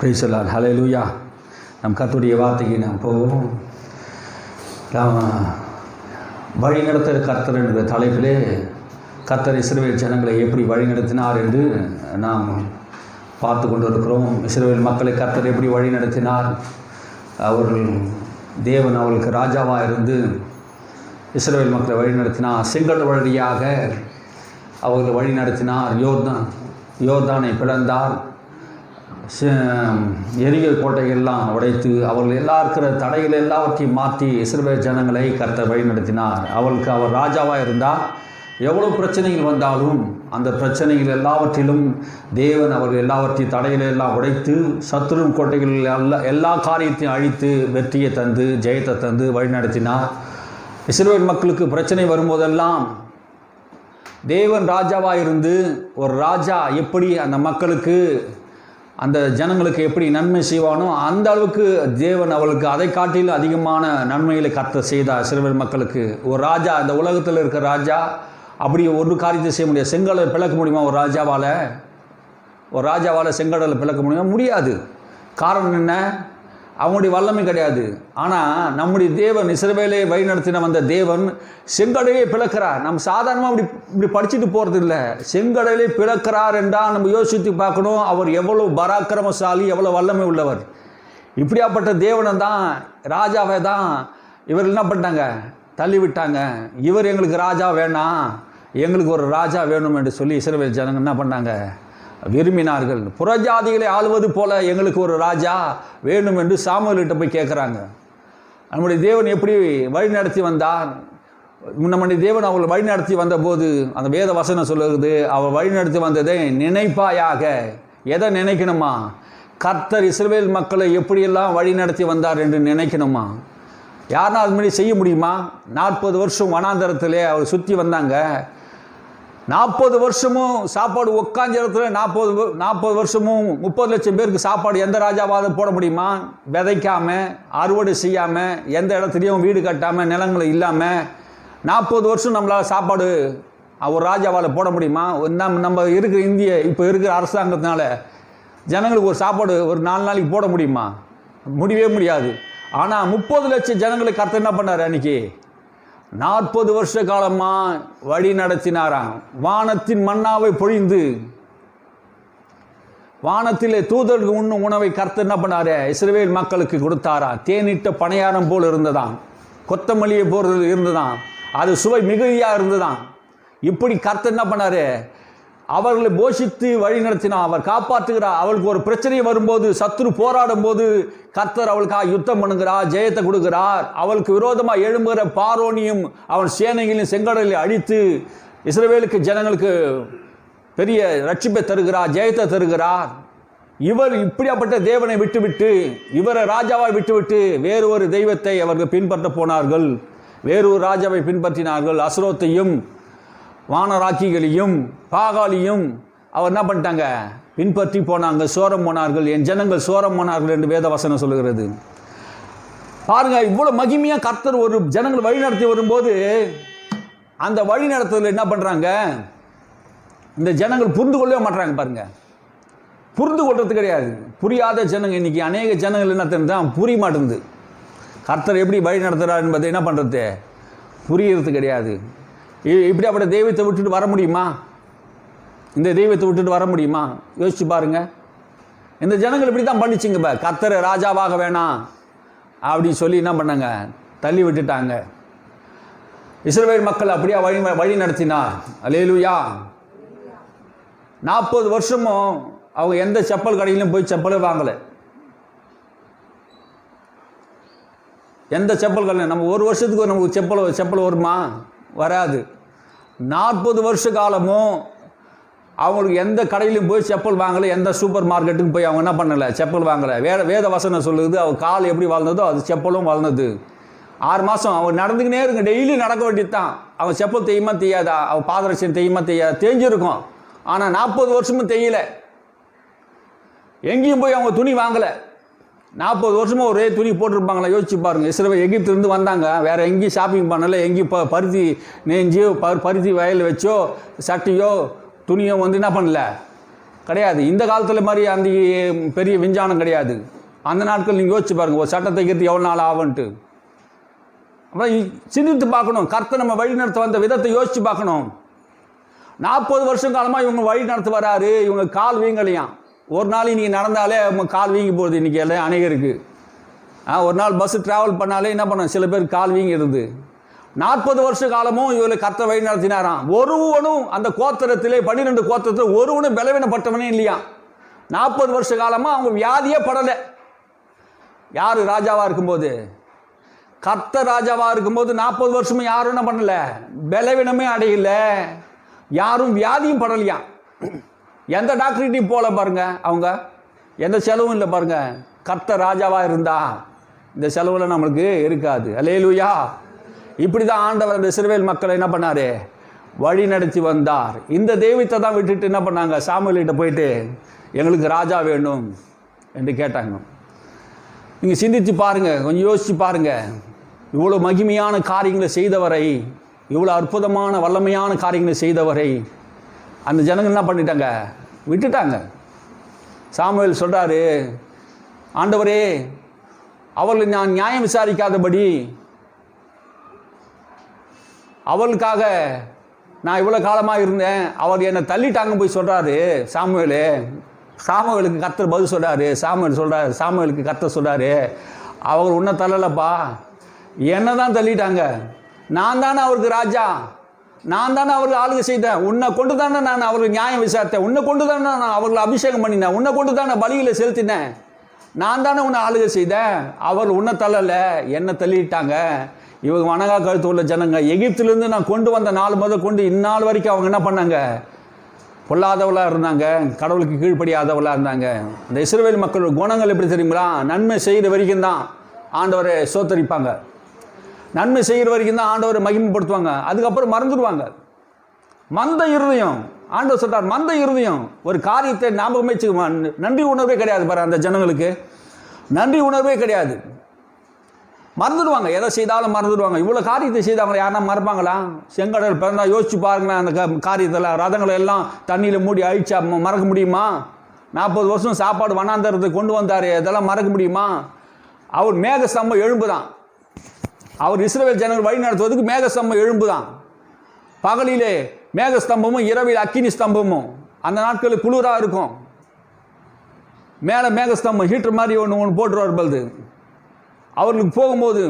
Praise the Lord. ஹல்லேலூயா. நம் கர்த்தருடைய வார்த்தைக்கு நாம் போவோம். வழிநடத்துகிற கர்த்தர் என்ற தலைப்பிலே கர்த்தர் இஸ்ரவேல் ஜனங்களை எப்படி வழிநடத்தினார் என்று நாம் பார்த்து கொண்டு இருக்கிறோம். இஸ்ரவேல் மக்களை கர்த்தர் எப்படி வழிநடத்தினார், அவர்கள் தேவன் அவர்களுக்கு ராஜாவாக இருந்து இஸ்ரவேல் மக்களை வழிநடத்தினார். செங்கடல் வழியாக அவர்களை வழிநடத்தினார். யோர்தானை பிளந்தார். எரிகோ கோட்டையெல்லாம் உடைத்து அவர்கள் இருக்கிற தடைகள் எல்லாவற்றையும் மாற்றி இஸ்ரவேல் ஜனங்களை கர்த்தர் வழிநடத்தினார். அவளுக்கு அவர் ராஜாவாக இருந்தால் எவ்வளோ பிரச்சனைகள் வந்தாலும் அந்த பிரச்சனைகள் எல்லாவற்றிலும் தேவன் அவர்கள் எல்லாவற்றையும் தடைகளை எல்லாம் உடைத்து சத்துரு கோட்டைகள் எல்லா காரியத்தையும் அழித்து வெற்றியை தந்து ஜெயத்தை தந்து வழிநடத்தினார். இஸ்ரவேல் மக்களுக்கு பிரச்சனை வரும்போதெல்லாம் தேவன் ராஜாவாக இருந்து ஒரு ராஜா எப்படி அந்த மக்களுக்கு அந்த ஜனங்களுக்கு எப்படி நன்மை செய்வானோ அந்த அளவுக்கு தேவன் அவளுக்கு அதை காட்டிலும் அதிகமான நன்மைகளை கர்த்தர் செய்தார். இஸ்ரவேல் மக்களுக்கு ஒரு ராஜா, இந்த உலகத்தில் இருக்கிற ராஜா அப்படி ஒரு காரியத்தை செய்ய முடியாது. செங்கடலை பிளக்க முடியுமா ஒரு ராஜாவால் செங்கடலை பிளக்க முடியாது. காரணம் என்ன? அவங்களுடைய வல்லமை கிடையாது. ஆனால் நம்முடைய தேவன் இஸ்ரவேலை வழிநடத்தின வந்த தேவன் செங்கடலை பிளக்கிறார். நம்ம சாதாரணமாக இப்படி படிச்சுட்டு போகிறது இல்லை. செங்கடலை பிளக்கிறார் என்றால் நம்ம யோசித்து பார்க்கணும், அவர் எவ்வளோ பராக்கிரமசாலி, எவ்வளோ வல்லமை உள்ளவர். இப்படியாப்பட்ட தேவனை தான், ராஜாவை தான் இவர் என்ன பண்ணிட்டாங்க, தள்ளிவிட்டாங்க. இவர் எங்களுக்கு ராஜா வேணாம், எங்களுக்கு ஒரு ராஜா வேணும் என்று சொல்லி இஸ்ரவேல் ஜனங்கள் என்ன பண்ணாங்க, விரும்பினார்கள். புறஜாதிகளை ஆளுவது போல எங்களுக்கு ஒரு ராஜா வேணும் என்று சாமுவேல்கிட்ட போய் கேட்குறாங்க. நம்முடைய தேவன் எப்படி வழி நடத்தி வந்தார்? நம்முடைய தேவன் அவங்களை வழி நடத்தி வந்தபோது அந்த வேத வசனம் சொல்லுறது, அவர் வழி நடத்தி வந்ததை நினைப்பாயாக. எதை நினைக்கணுமா? கர்த்தர் இஸ்ரவேல் மக்களை எப்படியெல்லாம் வழி நடத்தி வந்தார் என்று நினைக்கணுமா? யாருன்னா அது மாதிரி செய்ய முடியுமா? 40 வருஷம் வனாந்தரத்திலே அவர் சுற்றி வந்தாங்க. 40 வருஷமும் சாப்பாடு உட்காஞ்சிடத்தில் 40 வருஷமும் 30 லட்சம் பேருக்கு சாப்பாடு எந்த ராஜாவாவது போட முடியுமா? விதைக்காமல், அறுவடை செய்யாமல், எந்த இடத்துலையும் வீடு கட்டாமல், நிலங்கள் இல்லாமல் 40 வருஷம் நம்மளால் சாப்பாடு ஒரு ராஜாவால் போட முடியுமா? நம்ம இருக்கிற இப்போ இருக்கிற அரசாங்கத்தினால ஜனங்களுக்கு ஒரு சாப்பாடு ஒரு 4 நாளைக்கு போட முடியுமா? முடியவே முடியாது. ஆனால் 30 லட்சம் ஜனங்களுக்கு கர்த்தர் என்ன பண்ணார்? அன்றைக்கி 40 வருஷ காலமாக வழி நடத்தினாராம். வானத்தின் மன்னாவை பொழிந்து வானத்திலே தூதருக்கு உண்ணும் உணவை கர்த்தர் என்ன பண்ணாரு? இஸ்ரவேல் மக்களுக்கு கொடுத்தாரா. தேனிட்ட பணியாரம் போல் இருந்ததாம், கொத்தமல்லியை போல் இருந்ததாம், அது சுவை மிகுதியாக இருந்ததாம். இப்படி கர்த்தர் என்ன பண்ணாரு? அவர்களை போஷித்து வழி நடத்தினார். அவர் காப்பாற்றுகிறார். அவளுக்கு ஒரு பிரச்சனை வரும்போது, சத்துரு போராடும் போது கர்த்தர் அவளுக்காக யுத்தம் பண்ணுகிறார், ஜெயத்தை கொடுக்கிறார். அவளுக்கு விரோதமாக எழும்புகிற பார்வோனியும் அவன் சேனைகளையும் செங்கடலில் அழித்து இஸ்ரவேலுக்கு ஜனங்களுக்கு பெரிய ரட்சிப்பை தருகிறார், ஜெயத்தை தருகிறார். இவர் இப்படியாப்பட்ட தேவனை விட்டுவிட்டு, இவரை ராஜாவை விட்டுவிட்டு வேறு ஒரு தெய்வத்தை அவர்கள் பின்பற்ற போனார்கள். வேறு ஒரு ராஜாவை பின்பற்றினார்கள். அஸ்ரோத்தையும் வானராக்கிகளையும் பாகாலியும் அவர் என்ன பண்ணிட்டாங்க? பின்பற்றி போனாங்க, சோரம் போனார்கள். என் ஜனங்கள் சோரம் போனார்கள் என்று வேத வசனம் சொல்லுகிறது. பாருங்க, இவ்வளோ மகிமையாக கர்த்தர் ஒரு ஜனங்கள் வழி நடத்தி வரும்போது அந்த வழி நடத்துறதுல என்ன பண்ணுறாங்க? இந்த ஜனங்கள் புரிந்து கொள்ளவே மாட்டுறாங்க. பாருங்க, புரிந்து கொள்றது கிடையாது. புரியாத ஜனங்கள் இன்னைக்கு அநேக ஜனங்கள் என்ன தெரிஞ்சால் புரிய மாட்டேங்குது. கர்த்தர் எப்படி வழி நடத்துகிறார் என்பதை என்ன பண்ணுறது? புரியறது கிடையாது. இப்படியாப்பட்ட தெய்வத்தை விட்டுட்டு வர முடியுமா? இந்த தெய்வத்தை விட்டுட்டு வர முடியுமா? யோசிச்சு பாருங்க. இந்த ஜனங்கள் இப்படி தான் பண்ணிச்சுங்க. கர்த்தரை ராஜாவாக வேணாம் அப்படின்னு சொல்லி என்ன பண்ணாங்க? தள்ளி விட்டுட்டாங்க. இஸ்ரவேல் மக்கள் அப்படியே வழி நடத்தினார். அல்லேலூயா. 40 வருஷமும் அவங்க எந்த செப்பல் கடையிலும் போய் செப்பலே வாங்கலை. எந்த செப்பல் கடையில் நம்ம ஒரு வருஷத்துக்கு நமக்கு செப்பல் வருமா? வராது. 40 வருஷ காலமும் அவங்களுக்கு எந்த கடையிலும் போய் செப்பல் வாங்கலை. எந்த சூப்பர் மார்க்கெட்டுக்கு போய் அவங்க என்ன பண்ணலை? செப்பல் வாங்கலை. வேத வசனம் சொல்லுது, அவர் கால் எப்படி வளர்ந்ததோ அது செப்பலும் வளர்ந்தது. 6 மாதம் அவர் நடந்துக்கினே இருங்க. டெய்லி நடக்க வேண்டியது தான். அவன் செப்பல் தெரியுமா தெரியாதா? அவன் பாதரட்சம் தெரியுமா தெரியாது? தெரிஞ்சிருக்கும். ஆனால் 40 வருஷமும் தெரியல. எங்கேயும் போய் அவங்க துணி வாங்கலை. 40 வருஷமாக ஒரே துணி போட்டிருப்பாங்களா? யோசிச்சு பாருங்கள். இஸ்ரவேல் எகிப்திலிருந்து வந்தாங்க, வேறு எங்கேயும் ஷாப்பிங் பண்ணலை. எங்கேயும் பருத்தி நெஞ்சோ பருத்தி வயலில் வச்சோ சட்டையோ துணியோ என்ன பண்ணல, கிடையாது. இந்த காலத்தில் மாதிரி அந்த பெரிய விஞ்ஞானம் கிடையாது. அந்த நாட்கள் நீங்கள் யோசிச்சு பாருங்கள், ஒரு சட்டத்தை தைக்கிறது எவ்வளோ நாள் ஆகும்ன்ட்டு. அப்புறம் சிந்தித்து பார்க்கணும், கர்த்தர் நம்ம வழி நடத்த வந்த விதத்தை யோசித்து பார்க்கணும். 40 வருஷம் காலமாக இவங்க வழி நடத்த வராரு, இவங்க கால் வீங்கலையாம். ஒரு நாள் நீங்கள் நடந்தாலே அவங்க கால் வீங்கி போகுது. இன்றைக்கி எல்லாம் அநேகருக்கு ஒரு நாள் பஸ்ஸு ட்ராவல் பண்ணாலே என்ன பண்ண, சில பேர் கால் வீங்கிடுது. 40 வருஷ காலமும் இவங்களை கர்த்தர் வழி நடத்தினாராம். ஒருவனும் அந்த கோத்திரத்திலே 12 கோத்திரத்தில் ஒருவனும் பலவீனப்பட்டவனே இல்லையா. 40 வருஷ காலமாக அவங்க வியாதியே படலை. யார் ராஜாவாக இருக்கும்போது? கர்த்தர் ராஜாவாக இருக்கும்போது 40 வருஷமும் யாரும் என்ன பண்ணல, பலவீனமே அடையல, யாரும் வியாதியும் படலையா. எந்த டாக்டர்கிட்டையும் போல பாருங்க, அவங்க எந்த செலவும் இல்லை பாருங்க. கர்த்தர் ராஜாவாக இருந்தா இந்த செலவில் நம்மளுக்கு இருக்காது. அல்லேலூயா. இப்படி தான் ஆண்டவர் அந்த இஸ்ரவேல் மக்களை என்ன பண்ணார், வழி நடத்தி வந்தார். இந்த தெய்வத்தை தான் விட்டுட்டு என்ன பண்ணாங்க, சாமுவேல்கிட்ட போயிட்டு எங்களுக்கு ராஜா வேணும் என்று கேட்டாங்க. நீங்கள் சிந்தித்து பாருங்கள், கொஞ்சம் யோசித்து பாருங்கள். இவ்வளோ மகிமையான காரியங்களை செய்தவரை, இவ்வளோ அற்புதமான வல்லமையான காரியங்களை செய்தவரை அந்த ஜனங்கள் என்ன பண்ணிட்டாங்க, விட்டுட்டாங்க. சாமுவேல் சொல்கிறாரு, ஆண்டவரே அவர்களை நான் நியாயம் விசாரிக்காதபடி அவளுக்காக நான் இவ்வளோ காலமாக இருந்தேன், அவர் என்னை தள்ளிட்டாங்க போய் சொல்கிறாரு சாமுவேலு. சாமுவேலுக்கு கர்த்தர் பதில் சொல்கிறாரு. சாமுவேலுக்கு கர்த்தர் சொல்கிறாரு, அவர் உன்னை தள்ளலப்பா, என்ன தான் தள்ளிட்டாங்க. நான் தானே அவருக்கு ராஜா, நான் தானே அவருக்கு ஆளுகை செய்தேன். உன்னை கொண்டு தானே நான் அவருக்கு நியாயம் விசாரித்தேன், உன்னை கொண்டு தானே நான் அவர்களை அபிஷேகம் பண்ணினேன், உன்னை கொண்டு தானே பலியில் செலுத்தினேன், நான் தானே உன்னை ஆளுகை செய்தேன். அவர் உன்னை தள்ளலை, என்னை தள்ளிட்டாங்க. இவங்க வணங்கா கழுத்து உள்ள ஜனங்க, எகிப்திலேருந்து நான் கொண்டு வந்த நாள் முதல் கொண்டு இந்நாள் வரைக்கும் அவங்க என்ன பண்ணாங்க, பொல்லாதவளாக இருந்தாங்க, கடவுளுக்கு கீழ்ப்படியாதவளாக இருந்தாங்க. இந்த இஸ்ரவேல் மக்களோட குணங்கள் எப்படி தெரியுங்களா, நன்மை செய்கிற வரைக்கும் தான் ஆண்டவரை சோத்தரிப்பாங்க, நன்மை செய்கிற வரைக்கும் தான் ஆண்டவரை மகிமைப்படுத்துவாங்க, அதுக்கப்புறம் மறந்துடுவாங்க. மந்த இருதயம், ஆண்டவர் சொல்றார், மந்த இருதயம். ஒரு காரியத்தை ஞாபகமே வச்சுக்குவான், நன்றி உணர்வே கிடையாது பாரு, அந்த ஜனங்களுக்கு நன்றி உணர்வே கிடையாது. மறந்துடுவாங்க, எதை செய்தாலும் மறந்துடுவாங்க. இவ்வளோ காரியத்தை செய்தாங்களே, யாருன்னா மறப்பாங்களா? செங்கடல் பிறந்தா யோசிச்சு பாருங்களேன், அந்த காரியத்தில் ரதங்களை எல்லாம் தண்ணியில் மூடி அழிச்சா மறக்க முடியுமா? 40 வருஷம் சாப்பாடு வனாந்தரத்தை கொண்டு வந்தார், இதெல்லாம் மறக்க முடியுமா? அவர் மேகஸ்தம்பம் எழும்பு தான். அவர் இஸ்ரவேல் ஜனங்கள் வழி நடத்துவதற்கு மேகஸ்தம்பம் எழும்பு தான். பகலிலே மேகஸ்தம்பமும் இரவில் அக்கினி ஸ்தம்பமும். அந்த நாட்களில் குளிராக இருக்கும், மேலே மேகஸ்தம்பம் ஹீட்டர் மாதிரி ஒன்று போட்டுருவார் பல்து. அவர்களுக்கு போகும்போது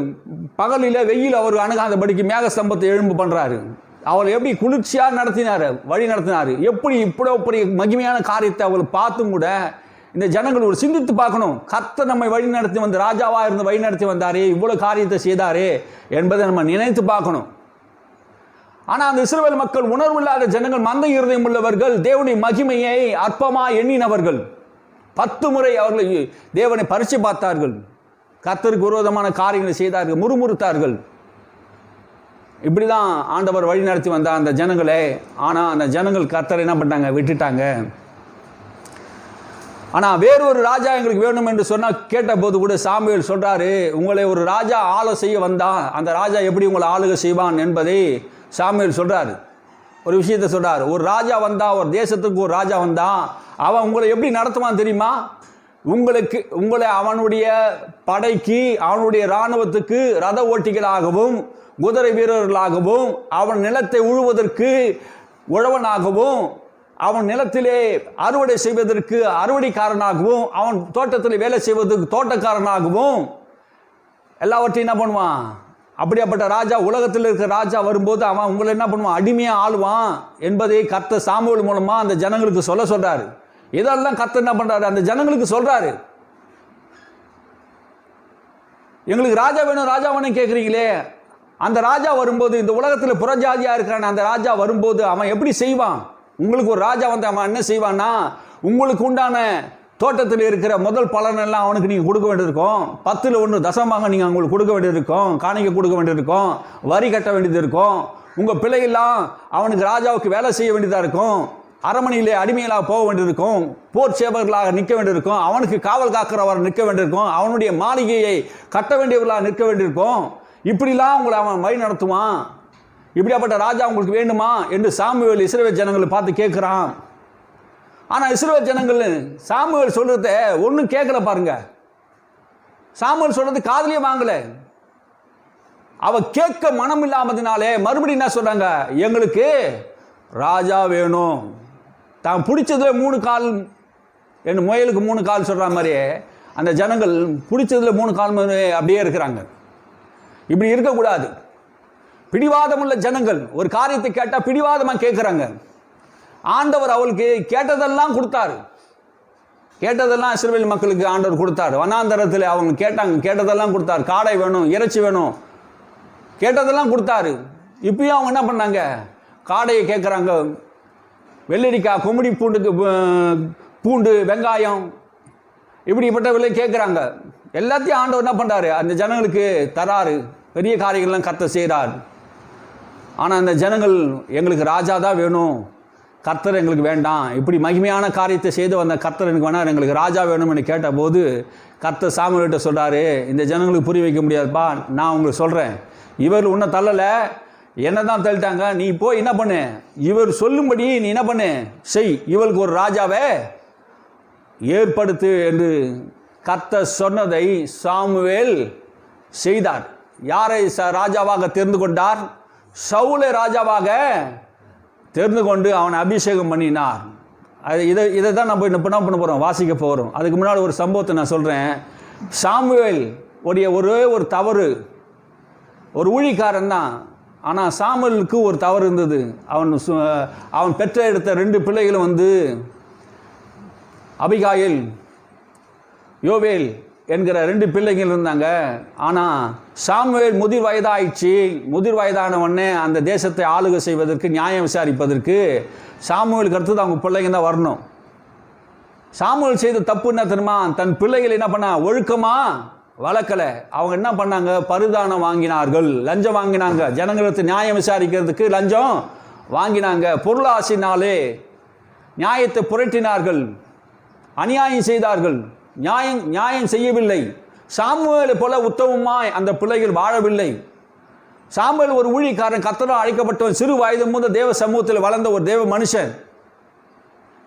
பகலில் வெயில் அவர் அணுகாதபடிக்கு மேகஸ்தம்பத்தை எழும்பு பண்ணுறாரு. அவர் எப்படி குளிர்ச்சியாக நடத்தினார், வழி நடத்தினார். இப்படி மகிமையான காரியத்தை அவர் பார்த்தும் கூட இந்த ஜனங்கள் ஒரு சிந்தித்து பார்க்கணும். கர்த்தர் நம்மை வழி நடத்தி வந்து ராஜாவாக இருந்து வழி நடத்தி வந்தாரே, இவ்வளோ காரியத்தை செய்தாரே என்பதை நம்ம நினைத்து பார்க்கணும். ஆனால் அந்த இஸ்ரவேல் மக்கள் உணர்வு இல்லாத ஜனங்கள், மந்த இருதயம் உள்ளவர்கள், தேவனுடைய மகிமையை அற்பமாக எண்ணினவர்கள். 10 முறை அவர்கள் தேவனை பரிசு பார்த்தார்கள், கர்த்தருக்கு விரோதமான காரியங்களை செய்தார்கள், முறுமுறுத்தார்கள். இப்படி தான் ஆண்டவர் வழி நடத்தி வந்தார் அந்த ஜனங்களே. ஆனால் அந்த ஜனங்கள் கர்த்தரை என்ன பண்ணாங்க, விட்டுட்டாங்க. ஆனால் வேறொரு ராஜா எங்களுக்கு வேணும் என்று சொன்னால் கேட்டபோது கூட சாமுவேல் சொல்கிறாரு, உங்களை ஒரு ராஜா ஆள செய்ய வந்தான், அந்த ராஜா எப்படி உங்களை ஆளுகை செய்வான் என்பதை சாமுவேல் சொல்கிறாரு. ஒரு விஷயத்தை சொல்கிறார், ஒரு ராஜா வந்தா, ஒரு தேசத்துக்கு ஒரு ராஜா வந்தா, அவன் உங்களை எப்படி நடத்துவான் தெரியுமா? உங்களை அவனுடைய படைக்கு, அவனுடைய இராணுவத்துக்கு ரத ஓட்டிகளாகவும் குதிரை வீரர்களாகவும், அவன் நிலத்தை உழுவதற்கு உழவனாகவும், அவன் நிலத்திலே அறுவடை செய்வதற்கு அறுவடைக்காரனாகவும், அவன் தோட்டத்தில் வேலை செய்வதற்கு தோட்டக்காரனாகவும் எல்லாவற்றையும் என்ன பண்ணுவான். அப்படியாப்பட்ட ராஜா, உலகத்தில் இருக்கிற ராஜா வரும்போது அவன் உங்களை என்ன பண்ணுவான், அடிமையாக ஆளுவான் என்பதை கர்த்தர் சாமுவேல் மூலமாக அந்த ஜனங்களுக்கு சொல்கிறாரு. இதெல்லாம் கர்த்தர் என்ன பண்ணுறாரு, அந்த ஜனங்களுக்கு சொல்கிறாரு. எங்களுக்கு ராஜா வேணும், ராஜா வேணும் கேட்குறீங்களே, அந்த ராஜா வரும்போது, இந்த உலகத்தில் புறஜாதியாக இருக்கிறான் அந்த ராஜா வரும்போது அவன் எப்படி செய்வான்? உங்களுக்கு ஒரு ராஜா வந்து அவன் என்ன செய்வான்னா, உங்களுக்கு உண்டான தோட்டத்தில் இருக்கிற முதல் பலனெல்லாம் அவனுக்கு நீங்கள் கொடுக்க வேண்டியிருக்கும். 10ல் 1 தசமாக நீங்கள் அவங்களுக்கு கொடுக்க வேண்டியிருக்கும், காணிக்கை கொடுக்க வேண்டியிருக்கும், வரி கட்ட வேண்டியது இருக்கும். உங்கள் பிள்ளையெல்லாம் அவனுக்கு ராஜாவுக்கு வேலை செய்ய வேண்டியதாக இருக்கும், அரண்மனையிலே அடிமைகளாக போக வேண்டியிருக்கும், போர் சேவகர்களாக நிற்க வேண்டியிருக்கும், அவனுக்கு காவல் காக்கிறவர் நிற்க வேண்டியிருக்கும், அவனுடைய மாளிகையை கட்ட வேண்டியவர்களாக நிற்க வேண்டியிருக்கும். இப்படிலாம் உங்களை அவன் வழி நடத்துவான். இப்படியாப்பட்ட ராஜா உங்களுக்கு வேண்டுமா என்று சாமுவேல் இஸ்ரவேல் ஜனங்களை பார்த்து கேட்குறான். ஆனால் இஸ்ரவேல் ஜனங்கள் சாமுவேல் சொல்கிறத ஒன்றும் கேட்கல பாருங்க. சாமுவேல் சொல்கிறது காதுலயே வாங்கல. அவ கேட்க மனம் இல்லாமதுனாலே மறுபடியும் என்ன சொல்றாங்க, எங்களுக்கு ராஜா வேணும். தான் பிடிச்சதுல 3 கால், என் முயலுக்கு 3 கால் சொல்ற மாதிரியே அந்த ஜனங்கள் பிடிச்சதுல 3 கால் அப்படியே இருக்கிறாங்க. இப்படி இருக்கக்கூடாது. பிடிவாதமுள்ள ஜனங்கள் ஒரு காரியத்தை கேட்டால் பிடிவாதமாக கேட்குறாங்க. ஆண்டவர் அவளுக்கு கேட்டதெல்லாம் கொடுத்தாரு. கேட்டதெல்லாம் இஸ்ரவேல் மக்களுக்கு ஆண்டவர் கொடுத்தார். வனாந்தரத்தில் அவங்க கேட்டாங்க, கேட்டதெல்லாம் கொடுத்தார். காடை வேணும், இறைச்சி வேணும், கேட்டதெல்லாம் கொடுத்தாரு. இப்பயும் அவங்க என்ன பண்ணாங்க, காடையை கேட்குறாங்க, வெள்ளரிக்காய், கும்படி பூண்டு, வெங்காயம், இப்படிப்பட்டவர்களே கேட்குறாங்க. எல்லாத்தையும் ஆண்டவர் என்ன பண்ணுறாரு, அந்த ஜனங்களுக்கு தராரு. பெரிய காரியங்கள்லாம் கர்த்தர் செய்கிறார். ஆனால் அந்த ஜனங்கள் எங்களுக்கு ராஜா தான் வேணும், கர்த்தர் எங்களுக்கு வேண்டாம், இப்படி மகிமையான காரியத்தை செய்து வந்த கர்த்தர் எனக்கு வேணாம், எங்களுக்கு ராஜா வேணும்னு கேட்டபோது கர்த்தர் சாமுவேல்கிட்ட சொல்கிறாரு, இந்த ஜனங்களுக்கு புரிய வைக்க முடியாதுப்பா, நான் உங்களுக்கு சொல்கிறேன், இவர் உன்னை தள்ளலை, என்ன தான் தள்ளிட்டாங்க, நீ போய் என்ன பண்ணு, இவர் சொல்லும்படி நீ என்ன பண்ணு செய், இவளுக்கு ஒரு ராஜாவை ஏற்படுத்து என்று கர்த்தர் சொன்னதை சாமுவேல் செய்தார். யாரை ராஜாவாக தெரிந்து கொண்டார்? சவுலை ராஜாவாக தெரிந்து கொண்டு அவனை அபிஷேகம் பண்ணினார். இதை தான் நம்ம இப்போ என்ன பண்ண போகிறோம், வாசிக்க போகிறோம். அதுக்கு முன்னாடி ஒரு சம்பவத்தை நான் சொல்கிறேன். சாமுவேல் உடைய ஒரே ஒரு தவறு, ஒரு ஊழிக்காரன் தான், ஆனால் சாமுவேலுக்கு ஒரு தவறு இருந்தது. அவன் பெற்ற எடுத்த 2 பிள்ளைகளும் அபிகாயில், யோவேல் என்கிற 2 பிள்ளைகள் இருந்தாங்க. ஆனால் சாமுவேல் முதிர் வயதாயிடுச்சு. முதிர் வயதான உடனே அந்த தேசத்தை ஆளுகை செய்வதற்கு, நியாயம் விசாரிப்பதற்கு சாமுவேலுக்கு அடுத்தது அவங்க பிள்ளைங்க தான் வரணும். சாமுவேல் செய்த தப்பு என்ன தெரியுமா, தன் பிள்ளைகள் என்ன பண்ணா, ஒழுக்கமாக வளர்க்கலை. அவங்க என்ன பண்ணாங்க, பரிதானம் வாங்கினார்கள், லஞ்சம் வாங்கினாங்க. ஜனங்களுக்கு நியாயம் விசாரிக்கிறதுக்கு லஞ்சம் வாங்கினாங்க. பொருளாசினாலே நியாயத்தை புரட்டினார்கள், அநியாயம் செய்தார்கள், நியாயம் செய்யவில்லை. சாமுவேலை போல உத்தமமாய் அந்த பிள்ளைகள் வாழவில்லை. சாமுவேல் ஒரு ஊழியக்காரன், கர்த்தரால் அழைக்கப்பட்டவன், சிறு வயது முதல் தேவ சமூகத்தில் வளர்ந்த ஒரு தேவ மனுஷன்.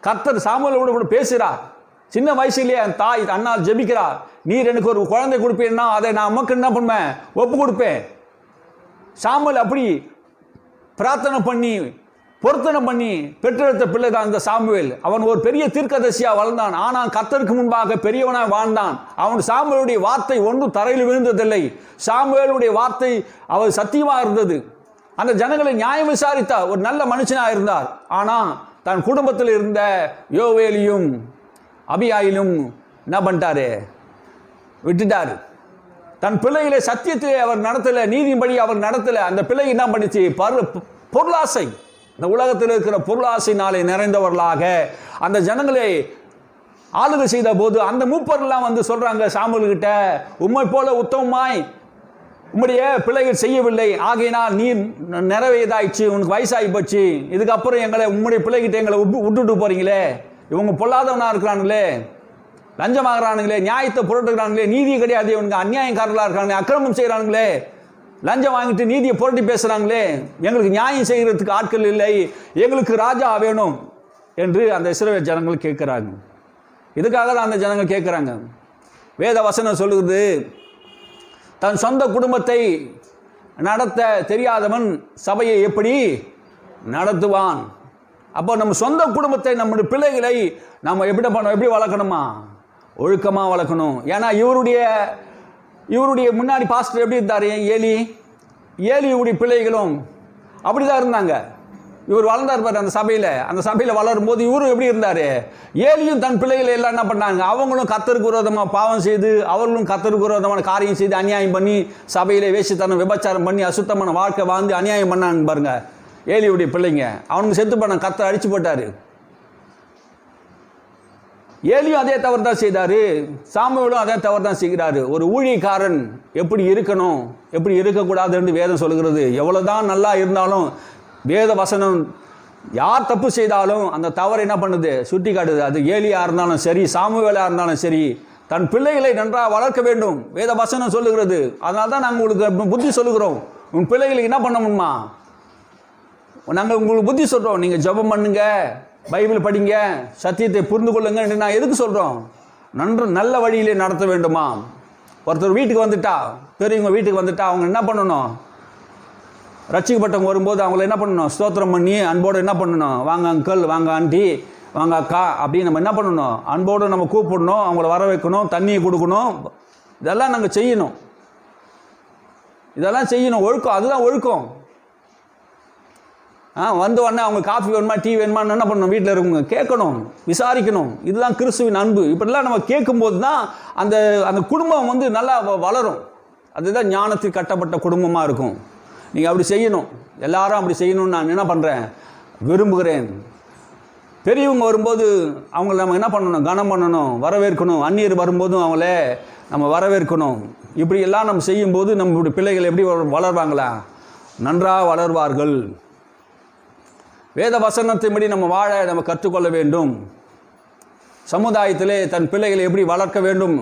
கர்த்தர் சாமுவேலோடு கூட பேசுகிறார். சின்ன வயசுலேயே என் தாய் அண்ணால் ஜெபிக்கிறார், நீர் எனக்கு ஒரு குழந்தை கொடுப்பீன்னா அதை நான் நமக்கு என்ன பண்ணுவேன், ஒப்பு கொடுப்பேன். சாமுவேல் அப்படி பிரார்த்தனை பண்ணி பொருத்தனை பண்ணி பெற்றெடுத்த பிள்ளை தான் இந்த சாமுவேல். அவன் ஒரு பெரிய தீர்க்கதரிசியாக வளர்ந்தான். ஆனால் கர்த்தருக்கு முன்பாக பெரியவனாக வாழ்ந்தான். அவன் சாமுவேலுடைய வார்த்தை ஒன்றும் தரையில் விழுந்ததில்லை. சாமுவேலுடைய வார்த்தை அவர் சத்தியமாக இருந்தது. அந்த ஜனங்களை நியாயம் விசாரித்தார். ஒரு நல்ல மனுஷனாக இருந்தார். ஆனால் தன் குடும்பத்தில் இருந்த யோவேலியும் அபியாயிலும் என்ன பண்ணிட்டாரு, விட்டுட்டாரு. தன் பிள்ளைகளை சத்தியத்திலே அவர் நடத்தலை, நீதியின்படி அவர் நடத்தலை. அந்த பிள்ளை என்ன பண்ணிச்சு, பொருளாசை, இந்த உலகத்தில் இருக்கிற பொருளாசையினாலே நிறைந்தவர்களாக அந்த ஜனங்களை ஆளுகை செய்த போது அந்த மூப்பர்லாம் சொல்றாங்க சாமுவேல்கிட்ட, உம்மை போல உத்தமமாய் உம்முடைய பிள்ளைகள் செய்யவில்லை, ஆகையினால் நீ நிறைவேதாயிடுச்சு, உனக்கு வயசாகி போச்சு, இதுக்கப்புறம் எங்களை உம்முடைய பிள்ளைகிட்ட எங்களை விட்டுட்டு போறீங்களே, இவங்க பொல்லாதவனா இருக்கிறானுங்களே, லஞ்சமாகறானுங்களே, நியாயத்தை புரட்டுகிறானுங்களே, நீதி கிடையாது, இவங்க அநியாயக்காரர்களாக இருக்கானுங்களே, அக்கிரமம் செய்கிறானுங்களே, லஞ்சம் வாங்கிட்டு நீதியை புரட்டி பேசுகிறாங்களே, எங்களுக்கு நியாயம் செய்கிறதுக்கு ஆட்கள் இல்லை, எங்களுக்கு ராஜா வேணும் என்று அந்த இஸ்ரவேல் ஜனங்கள் கேட்குறாங்க. இதுக்காக தான் அந்த ஜனங்கள் கேட்குறாங்க. வேத வசனம் சொல்லுகிறது, தன் சொந்த குடும்பத்தை நடத்த தெரியாதவன் சபையை எப்படி நடத்துவான். அப்போ நம்ம சொந்த குடும்பத்தை, நம்முடைய பிள்ளைகளை நம்ம எப்படி வளர்க்கணுமா, ஒழுக்கமாக வளர்க்கணும். ஏன்னா இவருடைய முன்னாடி பாஸ்டர் எப்படி இருந்தார், ஏலியுடைய பிள்ளைகளும் அப்படிதான் இருந்தாங்க. இவர் வளர்ந்தார் பாரு அந்த சபையில் வளரும் போது இவரும் எப்படி இருந்தார், ஏலியும் தன் பிள்ளைகளை எல்லாம் என்ன பண்ணாங்க, அவங்களும் கர்த்தருக்கு விரோதமாக பாவம் செய்து, அவர்களும் கர்த்தருக்கு விரோதமான காரியம் செய்து அநியாயம் பண்ணி, சபையிலே வேசித்தனம் விபச்சாரம் பண்ணி அசுத்தமான வாழ்க்கை வாழ்ந்து அநியாயம் பண்ணாங்க பாருங்க ஏலியுடைய பிள்ளைங்க. அவனுக்கு செத்து பண்ண கர்த்தர் அடிச்சு போட்டாரு. ஏலியும் அதே தவறு தான் செய்தாரு, சாமுவேலும் அதே தவறு தான் செய்கிறாரு. ஒரு ஊழியக்காரன் எப்படி இருக்கணும், எப்படி இருக்கக்கூடாது என்று வேதம் சொல்கிறது. எவ்வளவுதான் நல்லா இருந்தாலும் வேத வசனம் யார் தப்பு செய்தாலும் அந்த தவறு என்ன பண்ணுது, சுட்டி காட்டுது. அது ஏலியா இருந்தாலும் சரி, சாமுவேலா இருந்தாலும் சரி, தன் பிள்ளைகளை நன்றாக வளர்க்க வேண்டும் வேத வசனம் சொல்லுகிறது. அதனால தான் நாங்கள் உங்களுக்கு புத்தி சொல்லுகிறோம். உன் பிள்ளைகளுக்கு என்ன பண்ண முடியுமா, நாங்கள் உங்களுக்கு புத்தி சொல்கிறோம், நீங்கள் ஜெபம் பண்ணுங்க, பைபிள் படிங்க, சத்தியத்தை புரிந்து கொள்ளுங்க என்று நான் எதுக்கு சொல்கிறோம்? நல்ல வழியிலே நடத்த வேண்டுமா? ஒருத்தர் வீட்டுக்கு வந்துட்டா, பெரியவங்க வீட்டுக்கு வந்துட்டா அவங்க என்ன பண்ணணும்? ரட்சிக்கப்பட்டவங்க வரும்போது அவங்கள என்ன பண்ணணும்? ஸ்தோத்திரம் பண்ணி அன்போடு என்ன பண்ணணும்? வாங்க அங்கிள், வாங்க ஆண்டி, வாங்க அக்கா அப்படின்னு நம்ம என்ன பண்ணணும்? அன்போடு நம்ம கூப்பிடணும், அவங்கள வர வைக்கணும், தண்ணியை கொடுக்கணும். இதெல்லாம் நாங்கள் செய்யணும். இதெல்லாம் செய்யணும். ஒழுக்கம், அதுதான் ஒழுக்கம். வந்த உடனே அவங்க காஃபி வேணுமா, டீ வேணுமான்னு என்ன பண்ணணும்? வீட்டில் இருக்கவங்க கேட்கணும், விசாரிக்கணும். இதுதான் கிறிஸ்துவின் அன்பு. இப்படிலாம் நம்ம கேட்கும்போது தான் அந்த அந்த குடும்பம் வந்து நல்லா வளரும். அதுதான் ஞானத்தில் கட்டப்பட்ட குடும்பமாக இருக்கும். நீங்கள் அப்படி செய்யணும். எல்லாரும் அப்படி செய்யணும்னு நான் என்ன பண்ணுறேன்? விரும்புகிறேன். பெரியவங்க வரும்போது அவங்கள நம்ம என்ன பண்ணணும்? கனம் பண்ணணும், வரவேற்கணும். அந்நியர் வரும்போதும் அவங்கள நம்ம வரவேற்கணும். இப்படி எல்லாம் நம்ம செய்யும்போது நம்மளுடைய பிள்ளைகள் எப்படி வளர்வாங்களா? நன்றாக வளர்வார்கள். வேத வசனத்தின்படி நம்ம வாழ நம்ம கற்றுக்கொள்ள வேண்டும். சமுதாயத்திலே தன் பிள்ளைகளை எப்படி வளர்க்க வேண்டும்?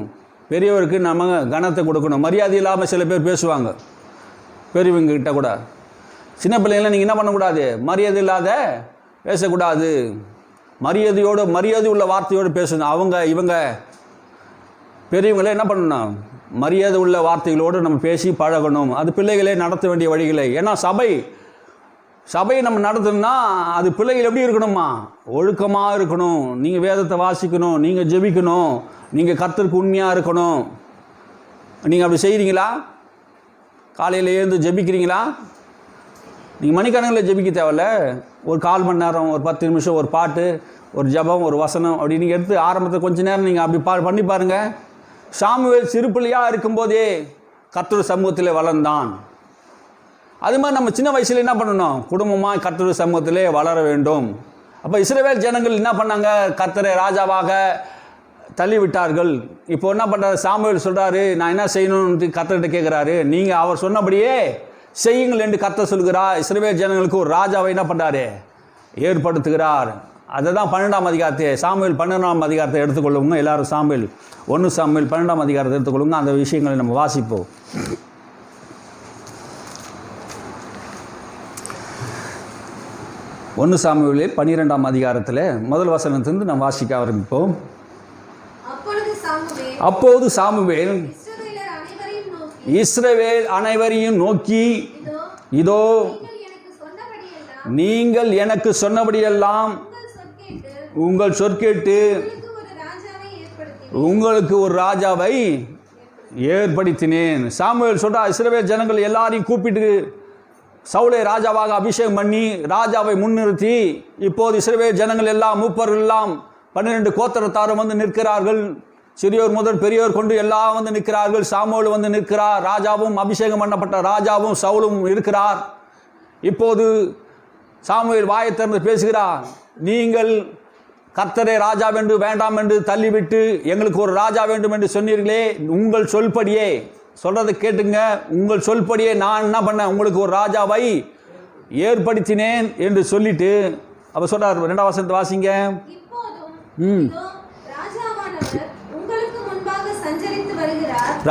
பெரியவருக்கு நம்ம கனத்தை கொடுக்கணும். மரியாதை இல்லாமல் சில பேர் பேசுவாங்க பெரியவங்க கிட்ட கூட. சின்ன பிள்ளைங்களாம் நீங்கள் என்ன பண்ணக்கூடாது? மரியாதை இல்லாத பேசக்கூடாது. மரியாதையோடு, மரியாதை உள்ள வார்த்தையோடு பேசணும். அவங்க இவங்க பெரியவங்களே என்ன பண்ணணும்? மரியாதை உள்ள வார்த்தைகளோடு நம்ம பேசி பழகணும். அது பிள்ளைகளே நடத்த வேண்டிய வழிகளை. ஏன்னா சபையை நம்ம நடத்தணும்னா அது பிள்ளைகள் எப்படி இருக்கணுமா? ஒழுக்கமாக இருக்கணும். நீங்கள் வேதத்தை வாசிக்கணும், நீங்கள் ஜெபிக்கணும், நீங்கள் கர்த்தருக்கு உண்மையாக இருக்கணும். நீங்கள் அப்படி செய்கிறீங்களா? காலையில் எழுந்து ஜெபிக்கிறீங்களா? நீங்கள் மணிக்கணக்கில் ஜெபிக்க தேவையில்ல. ஒரு 1/4 மணி நேரம், ஒரு 10 நிமிஷம், ஒரு பாட்டு, ஒரு ஜபம், ஒரு வசனம் அப்படி நீங்கள் எடுத்து ஆரம்பத்தில் கொஞ்சம் நேரம் நீங்கள் அப்படி பண்ணி பாருங்கள். சாமுவேல் சிறு பிள்ளையாக இருக்கும்போதே கர்த்தர் சமூகத்தில் வளர்ந்தான். அது மாதிரி நம்ம சின்ன வயசில் என்ன பண்ணணும்? குடும்பமாக கர்த்தர் சமூகத்திலே வளர வேண்டும். அப்போ இஸ்ரவேல் ஜனங்கள் என்ன பண்ணாங்க? கர்த்தரை ராஜாவாக தள்ளிவிட்டார்கள். இப்போ என்ன பண்ணுறாரு? சாமுவேல் சொல்கிறாரு, நான் என்ன செய்யணும்னு கர்த்தர்கிட்ட கேட்குறாரு. நீங்கள் அவர் சொன்னபடியே செய்யுங்கள் என்று கர்த்தர் சொல்கிறார். இஸ்ரவேல் ஜனங்களுக்கு ஒரு ராஜாவை என்ன பண்ணுறாரு? ஏற்படுத்துகிறார். அதை தான் 12ஆம் அதிகாரத்தை, சாமுவேல் 12ஆம் அதிகாரத்தை எடுத்துக்கொள்ளுங்க. எல்லாரும் சாமுவேல் 1 சாமுவேல் 12ஆம் அதிகாரத்தை எடுத்துக்கொள்ளுங்க. அந்த விஷயங்களை நம்ம வாசிப்போம். 1 சாமுவேல் 12ஆம் அதிகாரத்தில் முதல் வசனத்திலிருந்து நாம் வாசிக்க ஆரம்பிப்போம். அப்போது சாமுவேல் இஸ்ரவேல் அனைவரையும் நோக்கி, இதோ நீங்கள் எனக்கு சொன்னபடியெல்லாம் உங்கள் சொற்கேட்டு உங்களுக்கு ஒரு ராஜாவை ஏற்படுத்தினேன். சாமுவேல் சொல்றா, இஸ்ரவேல் ஜனங்கள் எல்லாரையும் கூப்பிட்டு சவுலை ராஜாவாக அபிஷேகம் பண்ணி ராஜாவை முன்னிறுத்தி, இப்போது இஸ்ரவேல் ஜனங்கள் எல்லாம், மூப்பர்கள் எல்லாம் 12 கோத்திரத்தாரும் வந்து நிற்கிறார்கள். சிறியோர் முதல் பெரியோர் கொண்டு எல்லாம் வந்து நிற்கிறார்கள். சாமுவேல் வந்து நிற்கிறார். ராஜாவும், அபிஷேகம் பண்ணப்பட்ட ராஜாவும் சவுலும் இருக்கிறார். இப்போது சாமுவேல் வாயை திறந்து பேசுகிறார். நீங்கள் கர்த்தரை ராஜா என்று வேண்டாம் என்று தள்ளிவிட்டு எங்களுக்கு ஒரு ராஜா வேண்டும் என்று சொன்னீர்களே, உங்கள் சொல்படியே, சொல்றதை கேட்டுங்க, உங்கள் சொல்படியே நான் என்ன பண்ணேன்? உங்களுக்கு ஒரு ராஜாவை ஏற்படுத்தினேன் என்று சொல்லிட்டு அப்ப சொல்றார். 2ஆம் வசனத்தை வாசிங்க.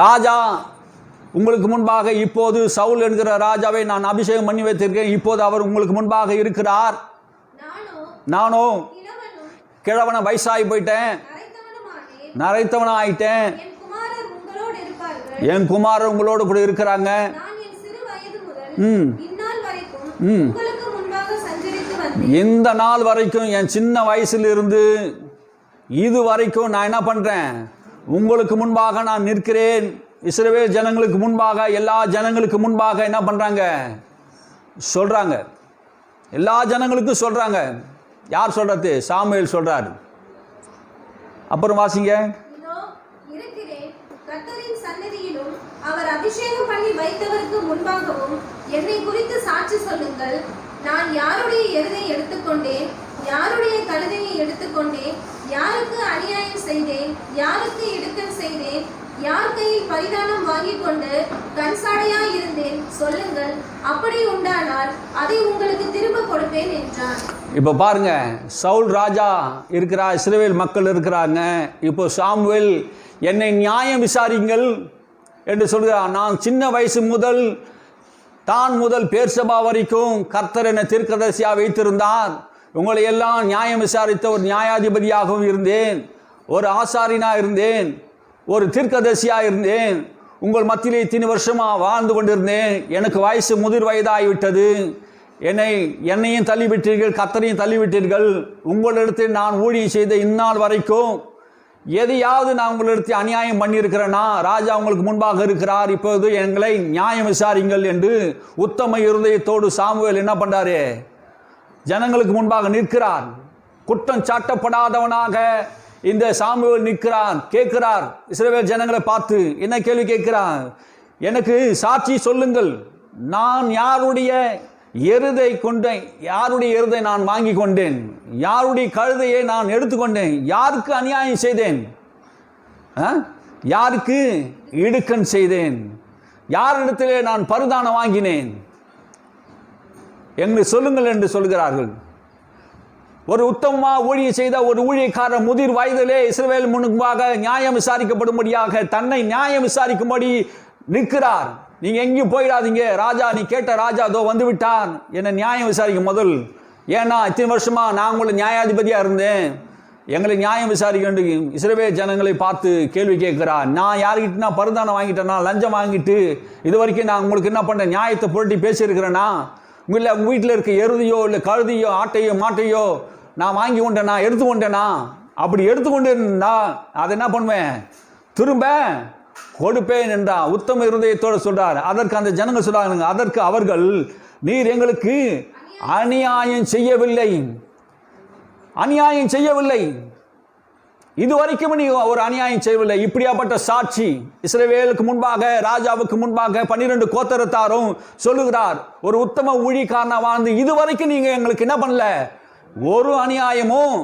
ராஜா உங்களுக்கு முன்பாக இப்போது சவுல் என்கிற ராஜாவை நான் அபிஷேகம் பண்ணி வைத்திருக்கேன். இப்போது அவர் உங்களுக்கு முன்பாக இருக்கிறார். நானோ கிழவன வயசாகி போயிட்டேன், நரைத்தவன ஆயிட்டேன். என் குமாரர் உங்களோடு கூட இருக்கிறாங்க. இந்த நாள் வரைக்கும், என் சின்ன வயசுல இருந்து இது வரைக்கும் நான் என்ன பண்றேன்? உங்களுக்கு முன்பாக நான் நிற்கிறேன். இஸ்ரவேல் ஜனங்களுக்கு முன்பாக, எல்லா ஜனங்களுக்கு முன்பாக என்ன பண்றாங்க? சொல்றாங்க. எல்லா ஜனங்களுக்கும் சொல்றாங்க. யார் சொல்றது? சாமுவேல் சொல்றாரு. அப்புறம் வாசிங்க. அவர் அபிஷேகம் பண்ணி வைத்தவருக்கு முன்பாகவும் என்னை குறித்து சாட்சி சொல்லுங்கள். நான் யாருடைய எருதை எடுத்துக்கொண்டேன், யாருடைய கழுதையை எடுத்துக்கொண்டேன், யாருக்கு அநியாயம் செய்தேன், யாருக்கு இடுக்கல் செய்தேன், யார் கையில் பரிதானம் வாங்கி கொண்டு கண்சாடையாய் இருந்தேன் சொல்லுங்கள். அப்படி உண்டானால் அதை உங்களுக்கு திரும்ப கொடுப்பேன் என்றான். இப்போ பாருங்க, சவுல் ராஜா இருக்கிறா, இஸ்ரவேல் மக்கள் இருக்கிறாங்க. இப்போ சாமுவேல் என்னை நியாயம் விசாரிங்கள் என்று சொல்கிறார். நான் சின்ன வயசு முதல் தான் முதல் பேர்சபா வரைக்கும் கர்த்தர் என்னை தீர்க்கதரிசியாக வைத்திருந்தார். உங்களை எல்லாம் நியாயம் விசாரித்த ஒரு நியாயாதிபதியாகவும் இருந்தேன், ஒரு ஆசாரியனாக இருந்தேன், ஒரு தீர்க்கதரிசியாக இருந்தேன். உங்கள் மத்தியிலே இத்தனை வருஷமாக வாழ்ந்து கொண்டிருந்தேன். எனக்கு வயசு முதிர் வயதாகிவிட்டது. என்னையும் தள்ளிவிட்டீர்கள், கர்த்தரையும் தள்ளிவிட்டீர்கள். உங்களிடத்தில் நான் ஊழியம் செய்த இந்நாள் வரைக்கும் எதையாவது நான் உங்களிடத்தில் அநியாயம் பண்ணியிருக்கிறேன்னா, ராஜா உங்களுக்கு முன்பாக இருக்கிறார், இப்போது எங்களை நியாயம் விசாரிங்கள் என்று உத்தம இருதயத்தோடு சாமுவேல் என்ன பண்றாரு? ஜனங்களுக்கு முன்பாக நிற்கிறார். குற்றம் சாட்டப்படாதவனாக இந்த சாமுவேல் நிற்கிறார். கேட்கிறார், இஸ்ரவேல் ஜனங்களை பார்த்து என்ன கேள்வி கேட்கிறார்? எனக்கு சாட்சி சொல்லுங்கள், நான் யாருடைய எருதை கொண்டேன், யாருடைய எருதை நான் வாங்கி கொண்டேன், யாருடைய கழுதையை நான் எடுத்துக்கொண்டேன், யாருக்கு அநியாயம் செய்தேன், யாருக்கு இடுக்கண் செய்தேன், யாரிடத்திலே நான் பரிதானம் வாங்கினேன் என்று சொல்லுங்கள் என்று சொல்கிறார்கள். ஒரு உத்தமமாக ஊழியம் செய்த ஒரு ஊழியக்காரர் முதிர் வயதிலே இஸ்ரவேல் முன்பாக நியாயம் விசாரிக்கப்படும்படியாக தன்னை நியாயம் விசாரிக்கும்படி நிற்கிறார். நீங்க எங்கேயும் போயிடாதீங்க ராஜா, நீ கேட்ட ராஜா அதோ வந்து விட்டார், என்னை நியாயம் விசாரிக்க முதல். ஏன்னா இத்தனை வருஷமா நான் உங்களை நியாயாதிபதியா இருந்தேன், எங்களை நியாயம் விசாரிக்க வேண்டும். இஸ்ரவேல் ஜனங்களை பார்த்து கேள்வி கேட்கிறார். நான் யாருக்கிட்ட நான் பரிதானம் வாங்கிட்டேன்னா, லஞ்சம் வாங்கிட்டு இது வரைக்கும் நான் உங்களுக்கு என்ன பண்ணேன், நியாயத்தை புரட்டி பேசியிருக்கிறேன்னா, உங்களை உங்கள் வீட்டில் இருக்க எருதையோ இல்லை கழுதையோ ஆட்டையோ மாட்டையோ நான் வாங்கி கொண்டேனா, எடுத்துக்கொண்டேனா? அப்படி எடுத்துக்கொண்டேன்னா அதை என்ன பண்ணுவேன், திரும்ப கொடுப்பேன் என்றா உத்தம இருதயத்தோடு சொல்றார். அதற்கு அந்த ஜனங்கள் சொல்றாங்க, அதற்கு அவர்கள், நீர் எங்களுக்கு அநியாயம் செய்யவில்லை, அநியாயம் செய்யவில்லை, இதுவரைக்கும் நீ ஒரு அநியாயம் செய்யவில்லை. இப்படியாப்பட்ட சாட்சி இஸ்ரவேலுக்கு முன்பாக, ராஜாவுக்கு முன்பாக 12 கோத்திரத்தாரும் சொல்லுகிறார். ஒரு உத்தம ஊழியக்காரனா வாழ்ந்து இதுவரைக்கும் நீங்க எங்களுக்கு என்ன பண்ணல, ஒரு அநியாயமும்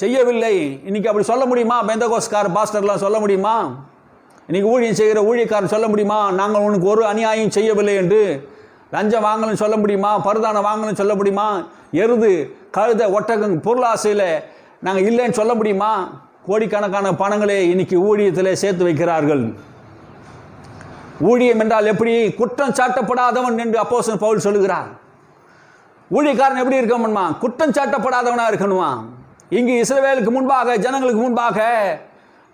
செய்யவில்லை. இன்னைக்கு அப்படி சொல்ல முடியுமா? பெந்தகோஸ்கார பாஸ்டர்லாம் சொல்ல முடியுமா? இன்னைக்கு ஊழியம் செய்கிற ஊழியக்காரன் சொல்ல முடியுமா, நாங்கள் உனக்கு ஒரு அநியாயம் செய்யவில்லை என்று? லஞ்சம் வாங்கலன்னு சொல்ல முடியுமா? பரிதானம் வாங்கலன்னு சொல்ல முடியுமா? எருது கழுத ஒட்டகம் பொருளாசையில் நாங்கள் இல்லைன்னு சொல்ல முடியுமா? கோடிக்கணக்கான பணங்களே இன்னைக்கு ஊழியத்தில் சேர்த்து வைக்கிறார்கள். ஊழியம் என்றால் எப்படி? குற்றம் சாட்டப்படாதவன் என்று அப்போஸ்தலன் பவுல் சொல்லுகிறார். ஊழியக்காரன் எப்படி இருக்கணுமா? குற்றம் சாட்டப்படாதவனா இருக்கணுமா? இங்கு இஸ்ரவேலுக்கு முன்பாக, ஜனங்களுக்கு முன்பாக